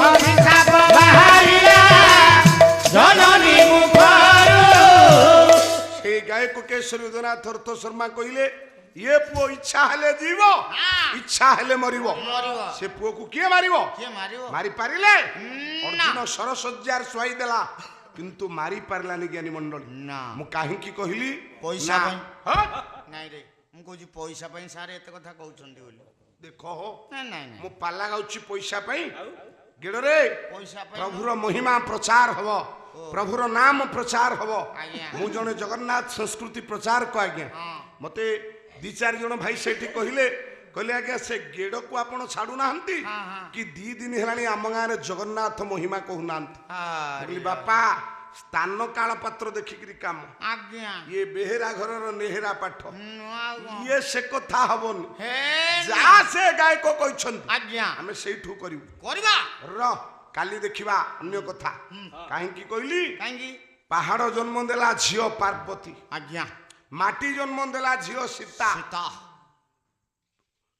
अभिशाप बाहरिला जननी मुखर সেই গায়ক কেশরী উদয়নাଥ রথ শর্মা কহিলে ইয়ে পুଅ ইচ্ছা হেলে জীব ইচ্ছা হেলে মরিব ମରିବ ସେ ପୁଅକୁ କିଏ ମାରିବ କିଏ ମାରିବ ମାରି ପାରିଲେ ନା ଅର୍ଜୁନ ସରସଜ୍ଜାର ଶୁଆଇ ଦେଲା କିନ୍ତୁ ମାରି ପାରିଲାନି ଜ୍ଞାନୀ ମଣ୍ଡଳୀ ନା ମୁଁ କାହିଁକି କହିଲି ପଇସା ନା। ପାଇଁ। ହଁ? ନାଇଁ ରେ ମୁଁ କହୁଛି ପଇସା ପାଇଁ ସାର୍ ଏତେ କଥା କହୁଛନ୍ତି ବୋଲି ଦେଖ ହୋ ନାଇଁ ନାଇଁ ନାଇଁ ମୁଁ ପାଲା ଗାଉଛି ପଇସା ପାଇଁ ଗେଡ଼ରେ ପଇସା ପାଇଁ ପ୍ରଭୁର ମହିମା ପ୍ରଚାର ହବ ପ୍ରଭୁର ନାମ ପ୍ରଚାର ହବ ଆଜ୍ଞା। ମୁଁ ଜଣେ ଜଗନ୍ନାଥ ସଂସ୍କୃତି ପ୍ରଚାରକ ଆଜ୍ଞା ହଁ ମତେ 2-4 ଜଣ ଭାଇ ସେଠି କହିଲେ ଆଜ୍ଞା ସେ ଗେଡ଼କୁ ଆପଣ ଛାଡୁନାହାନ୍ତି ହଁ, ହଁ। କି 2 ଦିନ ହେଲାଣି ଆମ ଗାଁରେ ଜଗନ୍ନାଥ ମହିମା କହୁନାହାନ୍ତି ଆରେ କହିଲି ବାପା ସ୍ଥାନ କାଳ ପାତ୍ର ଦେଖିକିରି କାମ ଆଜ୍ଞା ଇଏ ବେହେରା ଘରର ନେହେରା ପାଠ ଆଉ କଣ? ଇଏ ସେ କଥା ହବନି ହେ ଯାହା ସେ ଗାୟକ କହିଛନ୍ତି ଆଜ୍ଞା ଆମେ ସେଇଠୁ କରିବୁ କରିବା ର କାଲି ଦେଖିବା ଅନ୍ୟ କଥା କାହିଁକି କହିଲି କାହିଁକି ପାହାଡ଼ ଜନ୍ମ ଦେଲା ଝିଅ ପାର୍ବତୀ ଆଜ୍ଞା ମାଟି ଜନ୍ମ ଦେଲା ଝିଅ ସୀତା ସୀତା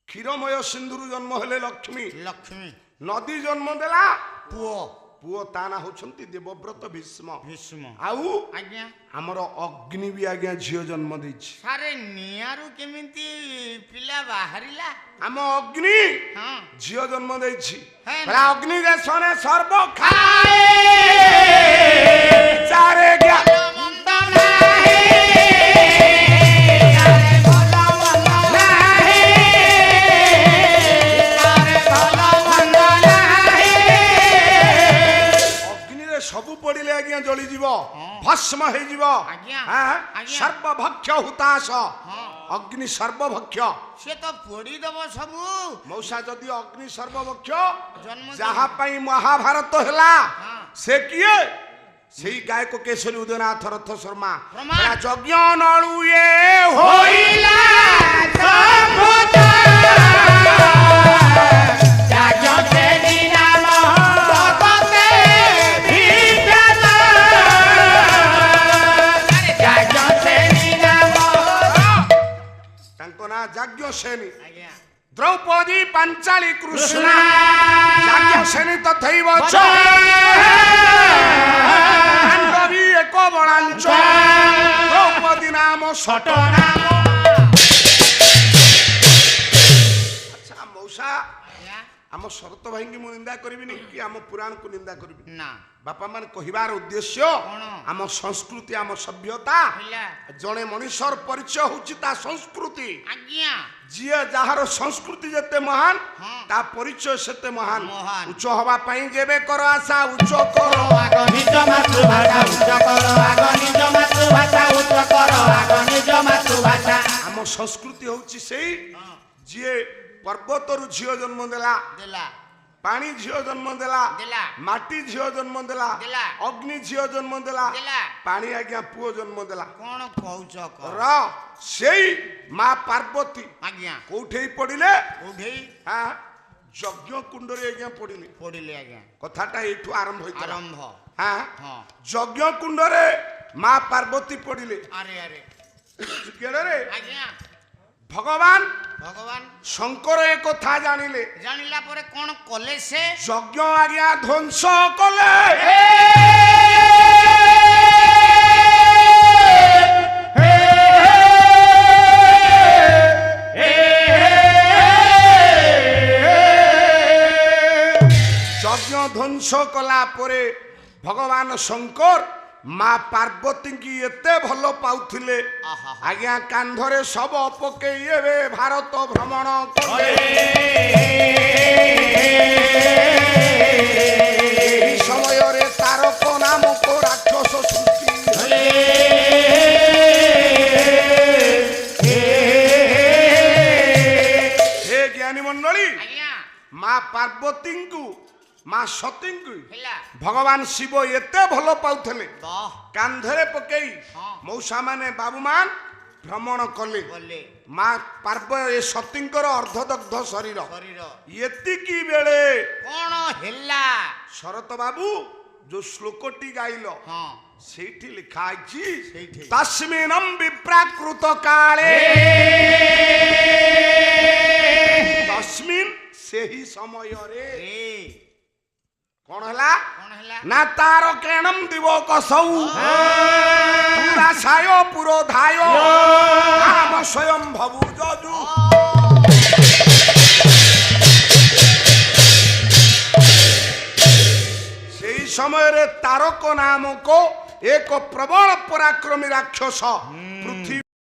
କ୍ଷୀରମୟ ସିନ୍ଧୁରୁ ଜନ୍ମ ହେଲେ ଲକ୍ଷ୍ମୀ ଲକ୍ଷ୍ମୀ ନଦୀ ଜନ୍ମ ଦେଲା ପୁଅ ପୁଅ ତା ନା ହଉଛନ୍ତି ଦେବବ୍ରତ ଭୀଷ୍ମ ଭୀଷ୍ମ ଆଉ ଆଜ୍ଞା ଆମର ଅଗ୍ନି ବି ଆଜ୍ଞା ଝିଅ ଜନ୍ମ ଦେଇଛି ସାରେ ନିଆଁରୁ କେମିତି ପିଲା ବାହାରିଲା ଆମ ଅଗ୍ନି ହଁ ଝିଅ ଜନ୍ମ ଦେଇଛି ହେ ପରା ଅଗ୍ନି ଦେଶରେ ସର୍ବ ଖାଏ ଚାରେ ଜ୍ଞା ଭଲ ମନ୍ଦ ନାହିଁ ଆରେ ଭଲ ମନ୍ଦ ନାହିଁ ଆରେ ଭଲ ମନ୍ଦ ନାହିଁ ଅଗ୍ନିରେ ସବୁ ପଡିଲେ ଆଜ୍ଞା ଜଳିଯିବ ଭସ୍ମ ହେଇଯିବ ଆଜ୍ଞା, ଆଁ? ଆଜ୍ଞା। ସର୍ବଭକ୍ଷ ହୁତାଶ ଅଗ୍ନି ସର୍ବଭକ୍ଷ ସେ ତ ପୋଡ଼ିଦବ ସବୁ ମଉସା ଯଦି ଅଗ୍ନି ସର୍ବଭକ୍ଷ ଜନ୍ମ ଯାହା ପାଇଁ ମହାଭାରତ ହେଲା ହଁ। ସେ କିଏ ସେଇ ଗାୟକ କେଶରୀ ଉଦୟନାଥ ରଥ ଶର୍ମା ପ୍ରମାଣ। କହିଲା, ଯଜ୍ଞ ନଳୁଏ ହୋଇଲା ତାଙ୍କ ନାଁ ଯାଜ୍ଞ ସେନୀ ଆଜ୍ଞା ଦ୍ରୌପଦୀ ପାଞ୍ଚାଳି କୃଷ୍ଣ କୃଷ୍ଣ। ଯାଜ୍ଞ ସେନୀ ତଥୈବ চ ପାଣ୍ଡବୀ ଏକ ବଳାଞ୍ଚ ଦ୍ରୌପଦୀ ନାମ ସଟ ନାମ ଆଚ୍ଛା ମଉସା ଆଜ୍ଞା ଆମ ଶରତ ଭାଇଙ୍କୁ ମୁଁ ନିନ୍ଦା କରିବିନି କି ଆମ ପୁରାଣକୁ ନିନ୍ଦା କରିବିନି ନା ବାପା ମାନେ କହିବାର ଉଦ୍ଦେଶ୍ୟ କଣ? ଆମ ସଂସ୍କୃତି ଆମ ସଭ୍ୟତା ହେଲା ଜଣେ ମଣିଷର ପରିଚୟ ହଉଛି ତା ସଂସ୍କୃତି ଆଜ୍ଞା ଯିଏ ଯାହାର ସଂସ୍କୃତି ଯେତେ ମହାନ ହଁ। ତା ପରିଚୟ ସେତେ ମହାନ ମହାନ। ଉଚ୍ଚ ହବା ପାଇଁ ଯେବେ କର ଆଶା ଉଚ୍ଚ କର আগ নিজ মাতৃভাষা উচ্চ কর আগ নিজ মাতৃভাষা উচ্চ কর আগ নিজ মাতৃভাষা ଆମ ସଂସ୍କୃତି ହଉଛି ସେଇ ଯିଏ ପର୍ବତରୁ ଝିଅ ଜନ୍ମ ଦେଲା ଦେଲା ପାଣି ଝିଅ ଜନ୍ମ ଦେଲା ଦେଲା। ମାଟି ଝିଅ ଜନ୍ମ ଦେଲା ଦେଲା। ଅଗ୍ନି ଝିଅ ଜନ୍ମ ଦେଲା ଦେଲା। ପାଣି ଆଜ୍ଞା ପୁଅ ଜନ୍ମ ଦେଲା କଣ କହୁଛ କହ ର ସେଇ ମା ପାର୍ବତୀ ଆଜ୍ଞା କୋଉଠି ପଡିଲେ ଉଠେଇ ହଁ ଯଜ୍ଞ କୁଣ୍ଡରେ ଆଜ୍ଞା ପଡିଲେ ପଡ଼ିଲେ ଆଜ୍ଞା କଥାଟା ଏଇଠୁ ଆରମ୍ଭ ହେଇଥିଲା ଆରମ୍ଭ ହଁ ହଁ ଯଜ୍ଞ କୁଣ୍ଡରେ ମା ପାର୍ବତୀ ପଡିଲେ ଆରେ ଆରେ କେଡ଼ରେ ଆଜ୍ଞା ଭଗବାନ ଭଗବାନ ଶଙ୍କର ଏ କଥା ଜାଣିଲେ ଜାଣିଲା ପରେ କଣ କଲେ ସେ ଯଜ୍ଞ ଆଜ୍ଞା ଧ୍ୱଂସ କଲେ ଯଜ୍ଞ ଧ୍ୱଂସ କଲା ପରେ ଭଗବାନ ଶଙ୍କର ମା ପାର୍ବତୀଙ୍କୁ ଏତେ ଭଲ ପାଉଥିଲେ ଆହା। ଆଜ୍ଞା କାନ୍ଧରେ ଶବ ପକେଇ ଏବେ ଭାରତ ଭ୍ରମଣ କଲେ ଏହି ସମୟରେ ତାରକ ନାମକ ରାକ୍ଷସ ସୃଷ୍ଟି ହେଲେ ହେ ଜ୍ଞାନୀ ମଣ୍ଡଳୀ ଆଜ୍ଞା ମା ପାର୍ବତୀଙ୍କୁ ମା ସତୀଙ୍କୁ ହେଲା ଭଗବାନ ଶିବ ଏତେ ଭଲ ପାଉଥିଲେ ବାହ କାନ୍ଧରେ ପକେଇ ହଁ। ମଉସା ମାନେ ବାବୁମାନ ଭ୍ରମଣ କଲେ ଗଲେ ମା ପାର୍ବ ଏ ସତୀଙ୍କର ଅର୍ଦ୍ଧଦଗ୍ଧ ଶରୀର ଶରୀର ଏତିକି ବେଳେ କଣ ହେଲା ଶରତ ବାବୁ ଯୋଉ ଶ୍ଲୋକଟି ଗାଇଲ ହଁ ସେଇଠି ଲେଖା ହେଇଛି ସେଇଠି। ତସ୍ମିନଂ ବିପ୍ରାକୃତ କାଳେ ତସ୍ମିନ୍ ସେହି ସମୟରେ ରେ କଣ ହେଲା କଣ ହେଲା ନା ତାର କେଣମ୍ ଦିବ କସৌ ପୁରାଶାୟ ପୁରୋଧାୟ ରାମ ସ୍ୱୟଂ ଭବୁ ଯଜୁ ସେଇ ସମୟରେ ତାରକ ନାମକ ଏକ ପ୍ରବଳ ପରାକ୍ରମୀ ରାକ୍ଷସ ପୃଥିବୀ